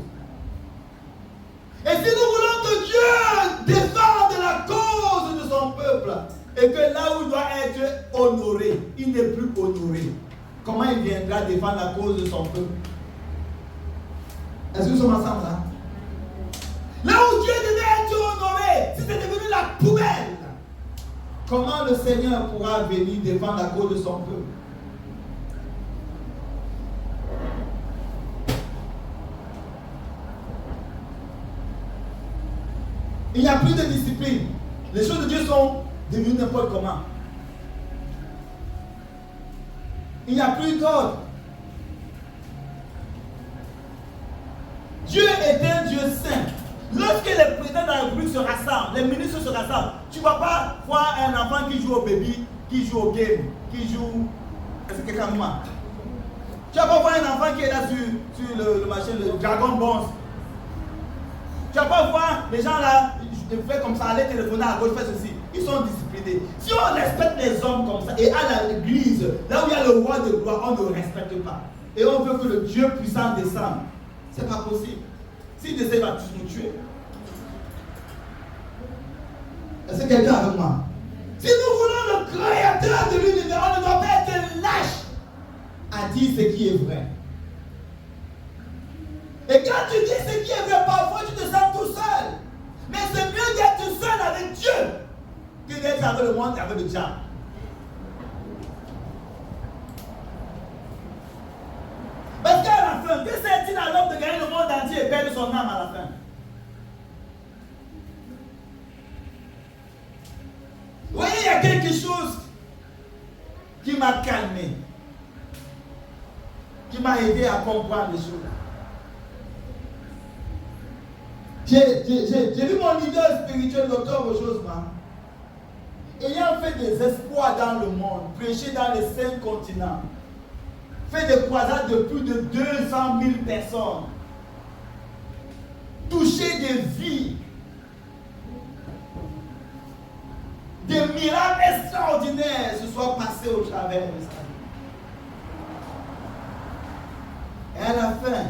Et si nous voulons que Dieu défende la cause de son peuple, et que là où il doit être honoré, il n'est plus honoré, comment il viendra défendre la cause de son peuple? Est-ce que nous sommes ensemble là? Là où Dieu devait être honoré, si c'est devenu la poubelle, comment le Seigneur pourra venir défendre la cause de son peuple? Il n'y a plus de discipline. Les choses de Dieu sont devenues n'importe comment. Il n'y a plus d'ordre. Dieu est un Dieu saint. Lorsque les présidents de la République se rassemblent, les ministres se rassemblent, tu ne vas pas voir un enfant qui joue au baby, qui joue au game, qui joue. Est-ce que quelqu'un moi? Tu ne vas pas voir un enfant qui est là sur le machin, le Dragon Bones. Tu ne vas pas voir les gens là, ils font comme ça, aller téléphoner à gauche, faire ceci. Ils sont disciplinés. Si on respecte les hommes comme ça, et à l'église, là où il y a le roi de gloire, on ne respecte pas. Et on veut que le Dieu puissant descende. Ce n'est pas possible. S'il décide, il va tous nous tuer. Est-ce que quelqu'un avec moi? Si nous voulons le créateur de l'univers, on ne doit pas être lâche à dire ce qui est vrai. Et quand tu dis ce qui est vrai, parfois tu te sens tout seul. Mais c'est mieux d'être seul avec Dieu que d'être avec le monde et avec le diable. Parce qu'à la fin, que sert-il à l'homme de gagner le monde entier et perdre son âme à la fin? Vous voyez, il y a quelque chose qui m'a calmé, qui m'a aidé à comprendre les choses. J'ai vu mon leader spirituel, docteur Rochosman, ayant fait des espoirs dans le monde, prêché dans les 5 continents, fait des croisades de plus de 200 000 personnes, touché des vies, des miracles extraordinaires se soient passés au travers de ça. Et à la fin,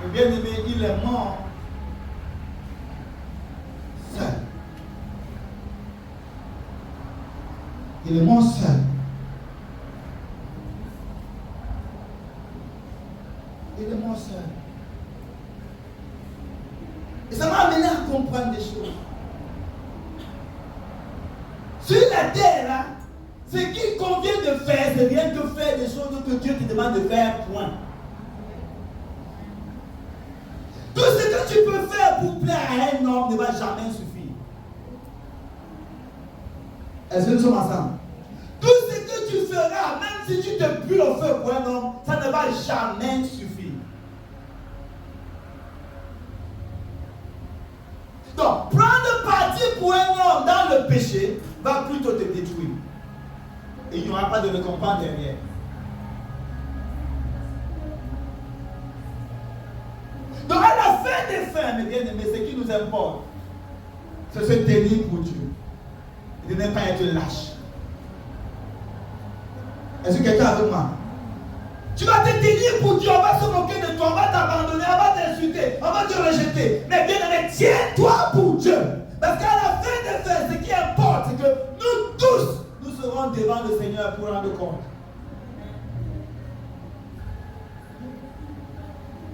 et bien aimé, il est mort seul. Il est mort seul. Il est mort seul. Et ça m'a amené à comprendre des choses. Sur la terre, là, ce qu'il convient de faire, c'est rien que faire des choses que Dieu te demande de faire, point. Tout ce que tu peux faire pour plaire à un homme ne va jamais suffire. Est-ce que nous sommes ensemble? Tout ce que tu feras, même si tu te brûles au feu pour un homme, ça ne va jamais suffire. Donc, prendre parti pour un homme dans le péché va plutôt te détruire. Et il n'y aura pas de récompense derrière. Donc à la fin des fins, mes bien-aimés, ce qui nous importe, c'est se tenir pour Dieu. Et de ne pas être lâche. Est-ce que quelqu'un est avec moi? Tu vas te tenir pour Dieu, on va se moquer de toi, on va t'abandonner, on va t'insulter, on va te rejeter. Mais bien-aimé, tiens-toi pour Dieu. Parce qu'à la fin des fins, ce qui importe, c'est que nous tous, nous serons devant le Seigneur pour rendre compte.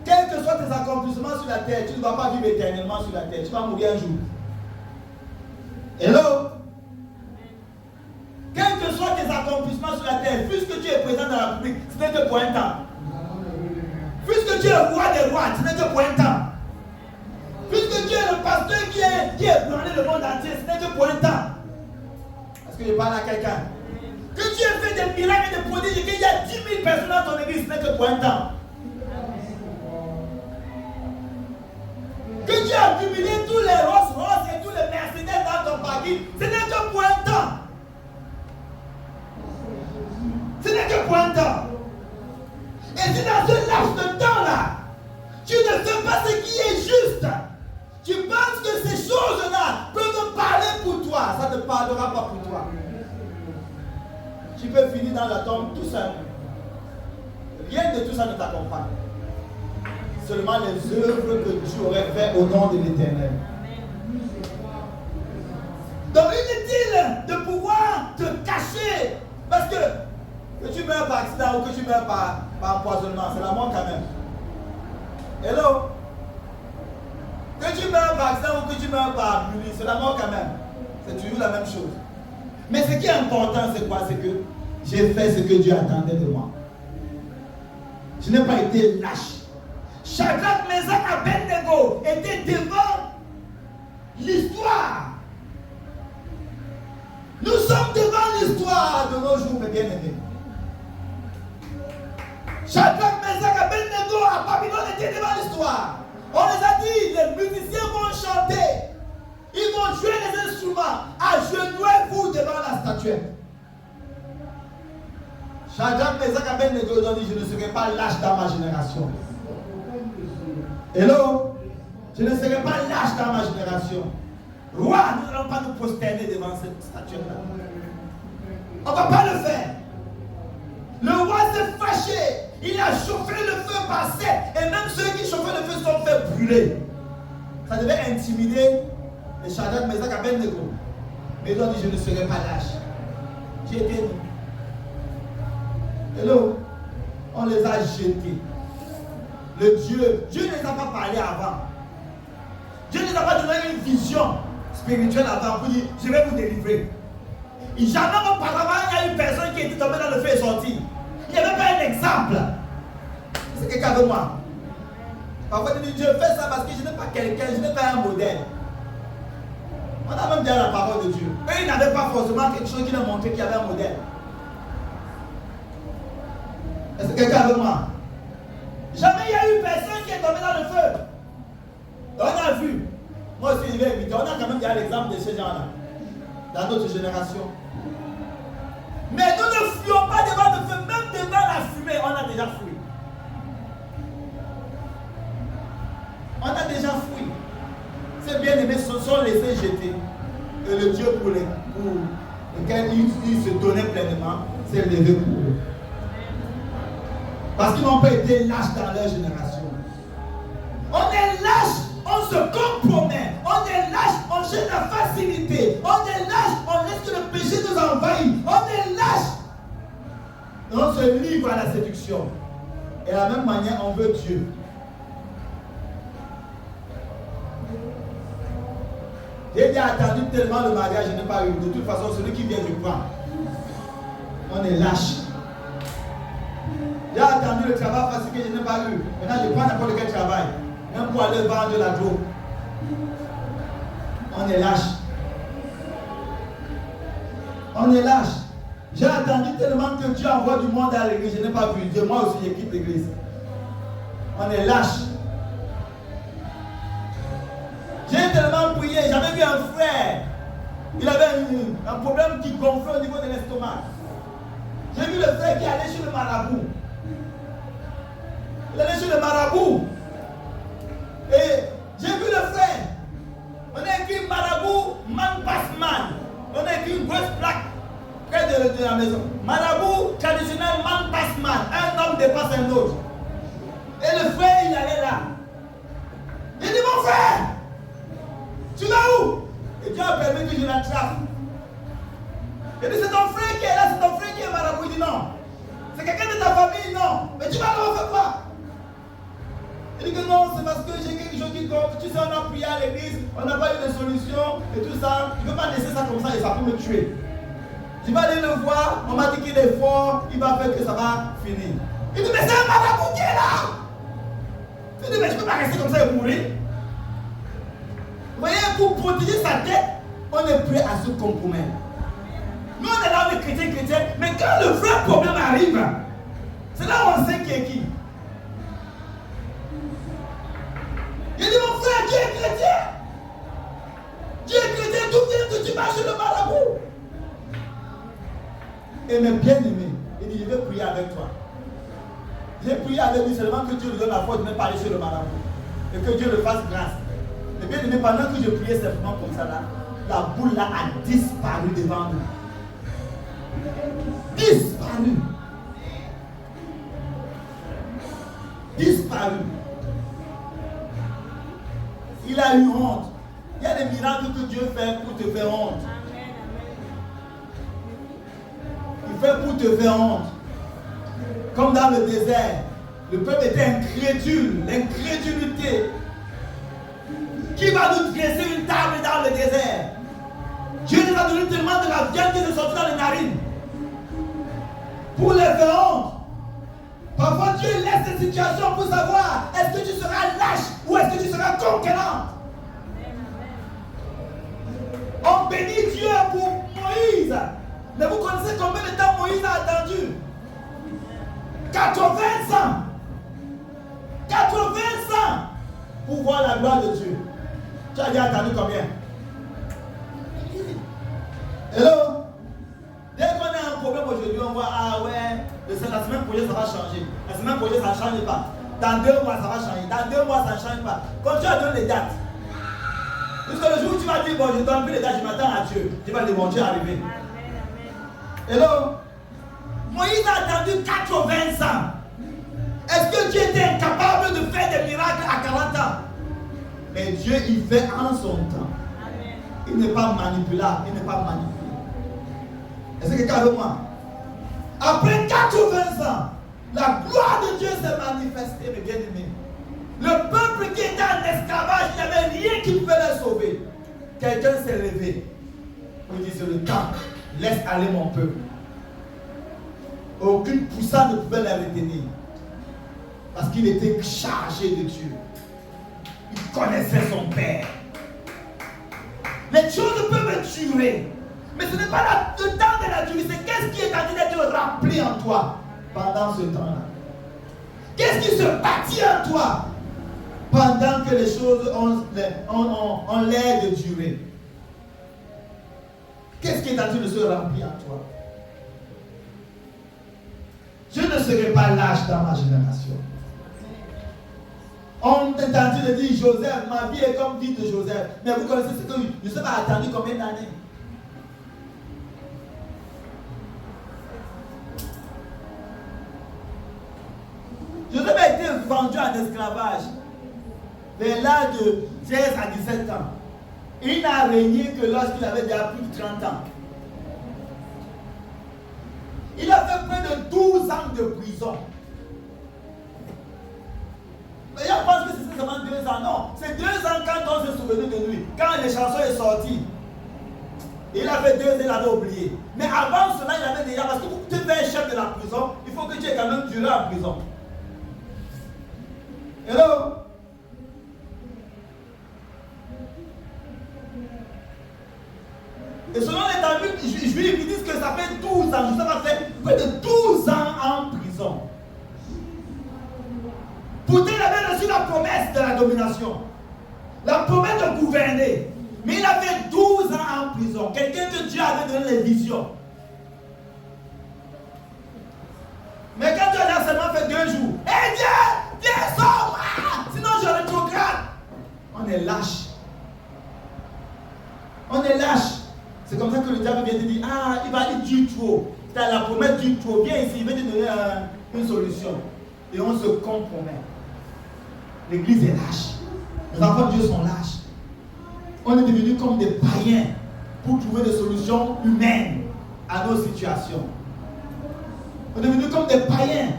Quels que soient tes accomplissements sur la terre, tu ne vas pas vivre éternellement sur la terre. Tu vas mourir un jour. Hello? Quels que soient tes accomplissements sur la terre, puisque tu es présent dans la la République, ce n'est que pour un temps. Puisque tu es le roi des rois, ce n'est que pour un temps. Puisque tu es le pasteur qui est ébranlé le monde entier, ce n'est que pour un temps. Est-ce que je parle à quelqu'un? Que tu aies fait des miracles et des prodiges et qu'il y a 10 000 personnes dans ton église, ce n'est que pour un temps. Que tu as accumulé tous les Rolls-Royce et tous les Mercedes dans ton parking, ce n'est que pour un temps. Ce n'est que pour un temps. Et si dans ce laps de temps-là, tu ne fais pas ce qui est juste, tu penses que ces choses-là peuvent parler pour toi, ça ne parlera pas pour toi. Tu peux finir dans la tombe tout seul. Rien de tout ça ne t'accompagne. Seulement les œuvres que tu aurais faites au nom de l'Éternel. Donc inutile de pouvoir te cacher. Parce que tu meurs par accident ou que tu meurs par empoisonnement, c'est la mort quand même. Hello? Que tu meurs par accident ou que tu meurs par brûlure, c'est la mort quand même. C'est toujours la même chose. Mais ce qui est important, c'est quoi? C'est que j'ai fait ce que Dieu attendait de moi. Je n'ai pas été lâche. Shadrach, Meshach et Abednego étaient devant l'histoire. Nous sommes devant l'histoire de nos jours, mes bien-aimés. Shadrach, Meshach et Abednego à Babylone étaient devant l'histoire. On les a dit, les musiciens vont chanter. Ils vont jouer les instruments. Agenouillez-vous devant la statuette. Shadrach, Meshach et Abednego ont dit, je ne serai pas lâche dans ma génération. Hello? Je ne serai pas lâche dans ma génération. Roi, nous n'allons pas nous prosterner devant cette statuette-là. On ne va pas le faire. Le roi s'est fâché. Il a chauffé le feu par 7. Et même ceux qui chauffaient le feu sont fait brûler. Ça devait intimider les Shadrach, Meshach et Abednego. Mais ils ont dit, je ne serai pas lâche. Qui était nous? Hello? On les a jetés. Dieu ne les a pas parlé avant. Dieu ne les a pas donné une vision spirituelle avant pour dire, je vais vous délivrer. Et jamais auparavant, il y a une personne qui était tombée dans le feu et sortie. Il n'y avait pas un exemple. C'est quelqu'un de moi. Parfois, tu dis, Dieu fais ça parce que je n'ai pas quelqu'un, je n'ai pas un modèle. On a même dit la parole de Dieu. Eux, ils n'avaient pas forcément quelque chose qui leur montrait qu'il y avait un modèle. Est-ce que quelqu'un avec moi? Jamais il y a eu personne qui est tombé dans le feu. On a vu. Moi aussi, je vais éviter. On a quand même dit l'exemple de ces gens-là. Dans notre génération. Mais nous ne fuyons pas devant le feu. Même devant la fumée, on a déjà fui. On a déjà fui. Ces bien-aimés se sont laissés jeter. Et le Dieu pour lequel ils se donnaient pleinement s'est levé pour eux. Parce qu'ils n'ont pas été lâches dans leur génération. On est lâche, on se compromet. On est lâche, on cherche la facilité. On est lâche, on laisse que le péché nous envahisse. On est lâche. On se livre à la séduction. Et de la même manière, on veut Dieu. J'ai déjà attendu tellement le mariage, je n'ai pas eu. De toute façon, celui qui vient, je prends. On est lâche. J'ai attendu le travail parce que je n'ai pas eu. Maintenant, je prends n'importe quel travail. Même pour aller vendre de la drogue. On est lâche. On est lâche. J'ai attendu tellement que Dieu envoie du monde à l'église. Je n'ai pas vu. Dieu, moi aussi, j'équipe l'église. On est lâche. J'ai tellement prié. J'avais vu un frère. Il avait un problème qui gonflait au niveau de l'estomac. J'ai vu le frère qui allait chez le marabout. Il allait chez le marabout. Et j'ai vu le frère. On a écrit marabout, man passe man. On a écrit une grosse plaque près de la maison. Marabout traditionnel, man passe man. Un homme dépasse un autre. Et le frère, il allait là. J'ai dit, mon frère, tu vas où? Et Dieu a permis que je l'attrape. Il dit, c'est ton frère qui est là, c'est ton frère qui est marabout. Il dit, non. C'est quelqu'un de ta famille, non. Mais tu vas le faire quoi? Il dit que non, c'est parce que j'ai quelque chose qui compte. Tu sais, on a prié à l'église, on n'a pas eu de solution et tout ça. Je ne peux pas laisser ça comme ça et ça peut me tuer. Tu vas aller le voir, on m'a dit qu'il est fort, il va faire que ça va finir. Il dit, mais c'est un marabout qui est là. Tu dis, mais je ne peux pas rester comme ça et mourir. Vous voyez, pour protéger sa tête, on est prêt à se compromettre. Nous, on est là, on est chrétien, mais quand le vrai problème arrive, c'est là où on sait qui est qui. Il dit, mon frère, Dieu est chrétien. Dieu est chrétien, d'où vient que tu marches le marabout? Et mes bien-aimés, il dit, je vais prier avec toi. J'ai prié avec lui seulement que Dieu lui donne la force de me parler sur le marabout. Et que Dieu le fasse grâce. Et bien aimé, pendant que je priais simplement comme ça là, la boule là a disparu devant nous. Disparu. Disparu. Il a eu honte. Il y a des miracles que Dieu fait pour te faire honte. Il fait pour te faire honte. Comme dans le désert, le peuple était incrédule, l'incrédulité. Qui va nous dresser une table dans le désert? Dieu nous a donné tellement de la viande qui se sortit dans les narines. Pour les faire honte. Parfois Dieu laisse des situations pour savoir est-ce que tu seras lâche ou est-ce que tu seras conquérant. On bénit Dieu pour Moïse. Mais vous connaissez combien de temps Moïse a attendu? 80 ans. 80 ans pour voir la gloire de Dieu. Tu as déjà attendu combien? Hello? Dès qu'on a un problème aujourd'hui, on voit, ah ouais, la semaine prochaine ça va changer. La semaine prochaine ça ne change pas. Dans 2 mois ça va changer. Dans 2 mois ça ne change pas. Quand tu as donné les dates, jusqu'à le jour où tu vas dire, bon, je donne plus les dates, je m'attends à Dieu. Tu vas dire, bon, Dieu est arrivé. Hello? Moïse a attendu 80 ans. Est-ce que Dieu était incapable de faire des miracles à 40 ans? Mais Dieu, il fait en son temps. Il n'est pas manipulable, il n'est pas manipulé. Est-ce que quelqu'un avec moi? Après 80 ans, la gloire de Dieu s'est manifestée, mes bien-aimés. Le peuple qui était en esclavage, il n'y avait rien qui pouvait les sauver. Quelqu'un s'est levé. Il dit, c'est le temps. Laisse aller mon peuple. Aucune poussade ne pouvait les retenir. Parce qu'il était chargé de Dieu. Il connaissait son Père. Les choses peuvent durer. Mais ce n'est pas le temps de la durée. C'est qu'est-ce qui est en train d'être rempli en toi pendant ce temps-là. Qu'est-ce qui se bâtit en toi pendant que les choses ont l'air de durer. Qu'est-ce qui est en train de se remplir en toi? Je ne serai pas lâche dans ma génération. On est en train de dire Joseph, ma vie est comme vie de Joseph. Mais vous connaissez ce que Joseph a attendu combien d'années? Joseph a été vendu en esclavage vers l'âge de 16 à 17 ans. Il n'a régné que lorsqu'il avait déjà plus de 30 ans. Il a fait près de 12 ans de prison. Mais il pense que c'est seulement 2 ans. Non, c'est 2 ans quand on s'est souvenu de lui. Quand les chansons sont sorties. Il avait 2 ans, il avait oublié. Mais avant cela, il avait déjà. Parce que pour que tu es chef de la prison, il faut que tu aies quand même duré en prison. Hello? Et selon les Talmuds juifs, ils disent que ça fait 12 ans. Joseph a fait près de 12 ans en prison. Pourtant, il avait reçu la promesse de la domination. La promesse de gouverner. Mais il a fait 12 ans en prison. Quelqu'un que Dieu avait donné les visions. Mais quand Dieu a seulement fait 2 jours, hé Dieu, viens, sors-moi, sinon je rétrograde. On est lâche. On est lâche. C'est comme ça que le diable vient te dire, ah, il va dire trop. Tu as la promesse du trop. Viens ici, il va te donner une solution. Et on se compromet. L'église est lâche. Les enfants de Dieu sont lâches. On est devenus comme des païens pour trouver des solutions humaines à nos situations. On est devenus comme des païens.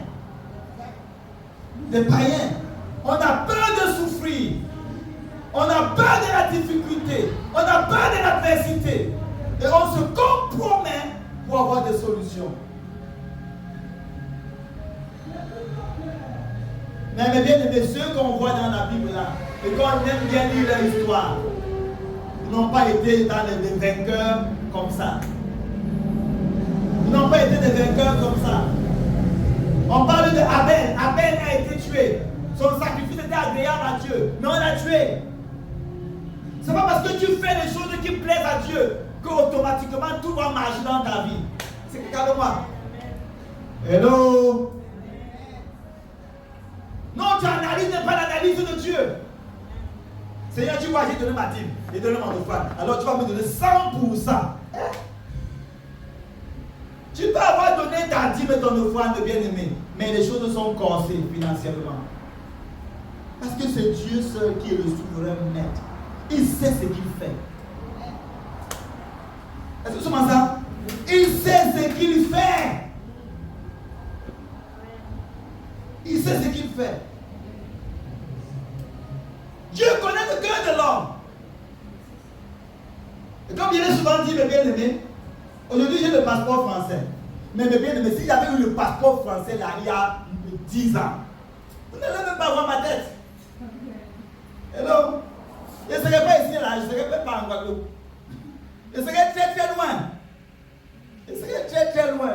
Des païens. On a peur de souffrir. On a peur de la difficulté. On a peur de l'adversité. Et on se compromet pour position. Mais bien aimé, ceux qu'on voit dans la Bible là, et qu'on aime bien lire leur histoire, ils n'ont pas été dans des vainqueurs comme ça. Ils n'ont pas été des vainqueurs comme ça. On parle de Abel. Abel a été tué. Son sacrifice était agréable à Dieu, mais on l'a tué. C'est pas parce que tu fais les choses qui plaisent à Dieu qu'automatiquement tout va marcher dans ta vie. C'est quelqu'un de moi. Hello. Non, tu analyses pas l'analyse de Dieu. Seigneur, tu vois, j'ai donné ma dîme, j'ai donné mon offrande. Alors tu vas me donner 100%. Hein? Tu peux avoir donné ta dîme et ton offrande, bien-aimé, mais les choses sont corsées financièrement. Parce que c'est Dieu seul qui est le souverain maître. Il sait ce qu'il fait. Est-ce que c'est comment ça? Il sait ce qu'il fait. Il sait ce qu'il fait. Dieu connaît le cœur de l'homme. Et comme il est souvent dit, mes bien-aimés, aujourd'hui j'ai le passeport français. Mais mes bien-aimés, s'il y avait eu le passeport français là, il y a 10 ans, vous n'allez même pas voir ma tête. Hello? Je ne serais pas ici là, je ne serais même pas en Guadeloupe. Je serais très très loin. Je serais très très loin.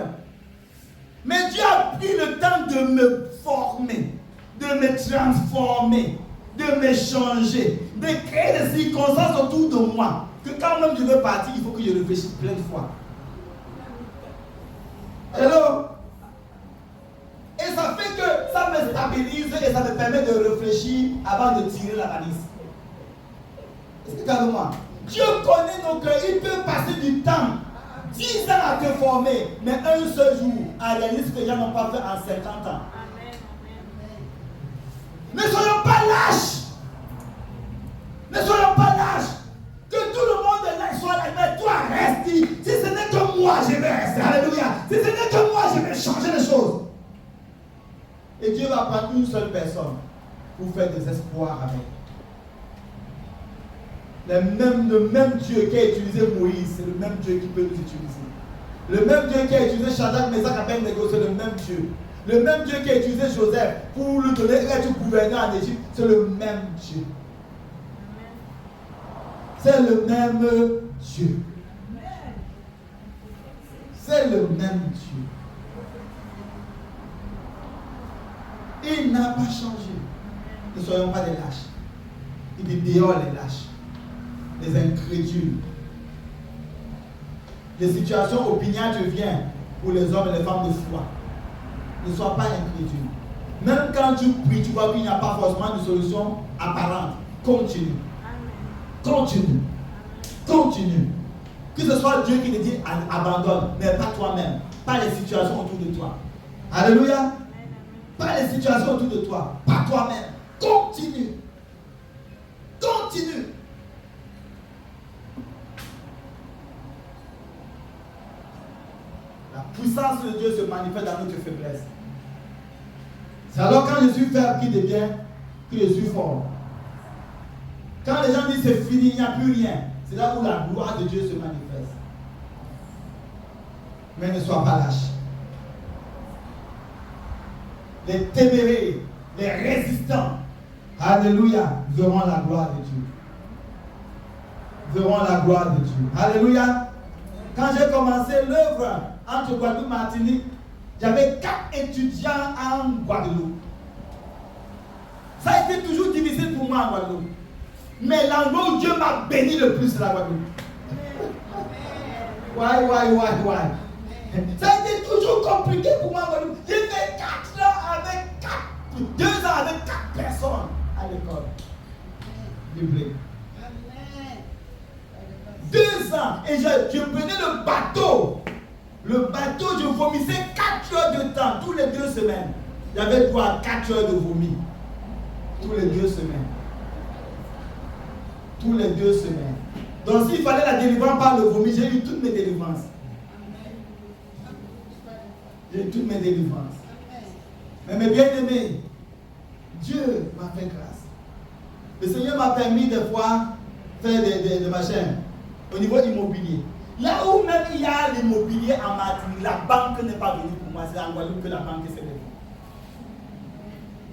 Mais Dieu a pris le temps de me former, de me transformer, de me changer, de créer des circonstances autour de moi. Que quand même je veux partir, il faut que je réfléchisse plein de fois. Hello? Et ça fait que ça me stabilise et ça me permet de réfléchir avant de tirer la balise. Est-ce que tu as de moi? Dieu connaît nos cœurs, il peut passer du temps, 10 ans à te former, mais un seul jour à réaliser ce que les gens n'ont pas fait en 50 ans. Ne soyons pas lâches. Ne soyons pas lâches. Que tout le monde là soit là, mais toi reste. Si ce n'est que moi, je vais rester. Alléluia. Si ce n'est que moi, je vais changer les choses. Et Dieu va prendre une seule personne pour faire des espoirs avec. Le même Dieu qui a utilisé Moïse, c'est le même Dieu qui peut nous utiliser. Le même Dieu qui a utilisé Shadrach, Meshach, Abednego, c'est le même Dieu. Le même Dieu qui a utilisé Joseph pour lui donner être gouverneur en Égypte, c'est le même Dieu. C'est le même Dieu. C'est le même Dieu. Il n'a pas changé. Ne soyons pas des lâches. Il dit dehors les lâches, les incrédules. Les situations opiniâtres viennent pour les hommes et les femmes de foi. Ne sois pas incrédule. Même quand tu pries, tu vois qu'il n'y a pas forcément de solution apparente. Continue. Continue. Continue. Que ce soit Dieu qui te dit abandonne, mais pas toi-même. Pas les situations autour de toi. Alléluia. Pas les situations autour de toi. Pas toi-même. Continue. Continue. La puissance de Dieu se manifeste dans notre faiblesse. C'est alors quand je suis faible qu'il devient que je suis fort. Quand les gens disent c'est fini, il n'y a plus rien, c'est là où la gloire de Dieu se manifeste. Mais ne sois pas lâche. Les téméraires, les résistants, alléluia, verront la gloire de Dieu. Verront la gloire de Dieu. Alléluia. Quand j'ai commencé l'œuvre entre Guadeloupe et Martinique, j'avais 4 étudiants en Guadeloupe. Ça a été toujours difficile pour moi en Guadeloupe. Mais l'endroit où Dieu m'a béni le plus, c'est la Guadeloupe. Why? Ça a été toujours compliqué pour moi en Guadeloupe. J'ai fait 4 ans avec 2 ans avec 4 personnes à l'école biblique. 2 ans. Et je prenais le bateau. Le bateau, je vomissais 4 heures de temps, tous les 2 semaines. J'avais droit à 4 heures de vomi. Tous les 2 semaines. Tous les 2 semaines. Donc s'il fallait la délivrance par le vomi, j'ai eu toutes mes délivrances. J'ai eu toutes mes délivrances. Mais mes bien-aimés, Dieu m'a fait grâce. Le Seigneur m'a permis des fois faire des machins au niveau immobilier. Là où même il y a l'immobilier en Martinique, la banque n'est pas venue pour moi, c'est en Guadeloupe que la banque s'est venue.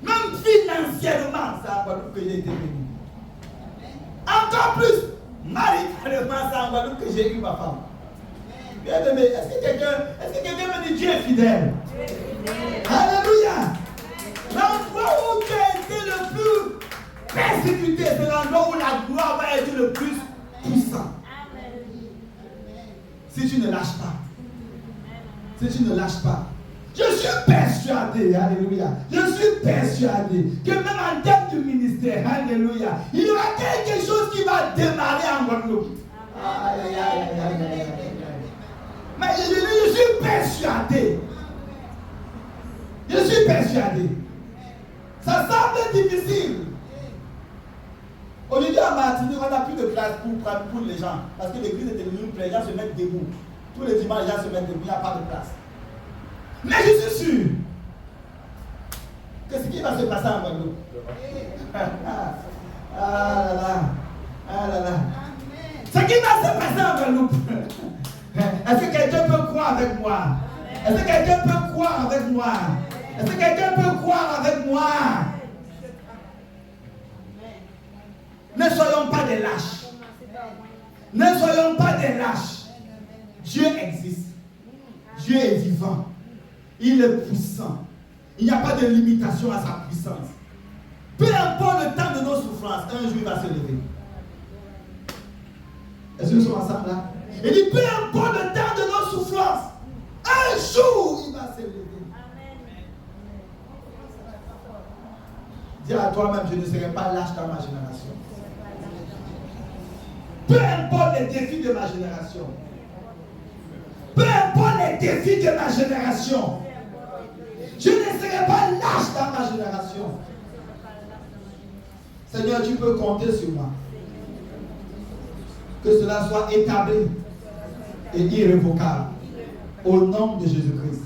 Même financièrement, c'est en Guadeloupe que j'ai été venu. Encore plus, maritalement, c'est en Guadeloupe que j'ai eu ma femme. Bien aimé, est-ce que quelqu'un me dit Dieu est fidèle? Alléluia! L'endroit où tu as été le plus persécuté, c'est l'endroit où la gloire va être le plus puissant. Si tu ne lâches pas. Si tu ne lâches pas. Je suis persuadé, alléluia. Je suis persuadé que même en termes du ministère, alléluia, il y aura quelque chose qui va démarrer en Guadeloupe. Aïe, aïe, aïe, aïe, aïe, aïe. Mais je suis persuadé. Je suis persuadé. Ça semble difficile. Aujourd'hui à Martinique, on n'a plus de place pour les gens. Parce que l'église est devenue pleine, les gens se mettent debout. Tous les dimanches, les gens se mettent debout, il n'y a pas de place. Mais je suis sûr que ce qui va se passer en Guadeloupe. Ah là là. Ah là là. Ce qui va se passer en Guadeloupe. Est-ce que quelqu'un peut croire avec moi? Est-ce que quelqu'un peut croire avec moi? Est-ce que quelqu'un peut croire avec moi? Ne soyons pas des lâches. Ne soyons pas des lâches. Dieu existe. Dieu est vivant. Il est puissant. Il n'y a pas de limitation à sa puissance. Peu importe le temps de nos souffrances, un jour il va se lever. Est-ce que nous sommes ensemble là? Il dit peu importe le temps de nos souffrances, un jour il va se lever. Dis à toi-même, je ne serai pas lâche dans ma génération. Peu importe les défis de ma génération. Peu importe les défis de ma génération. Je ne serai pas lâche dans ma génération. Seigneur, tu peux compter sur moi. Que cela soit établi et irrévocable. Au nom de Jésus-Christ.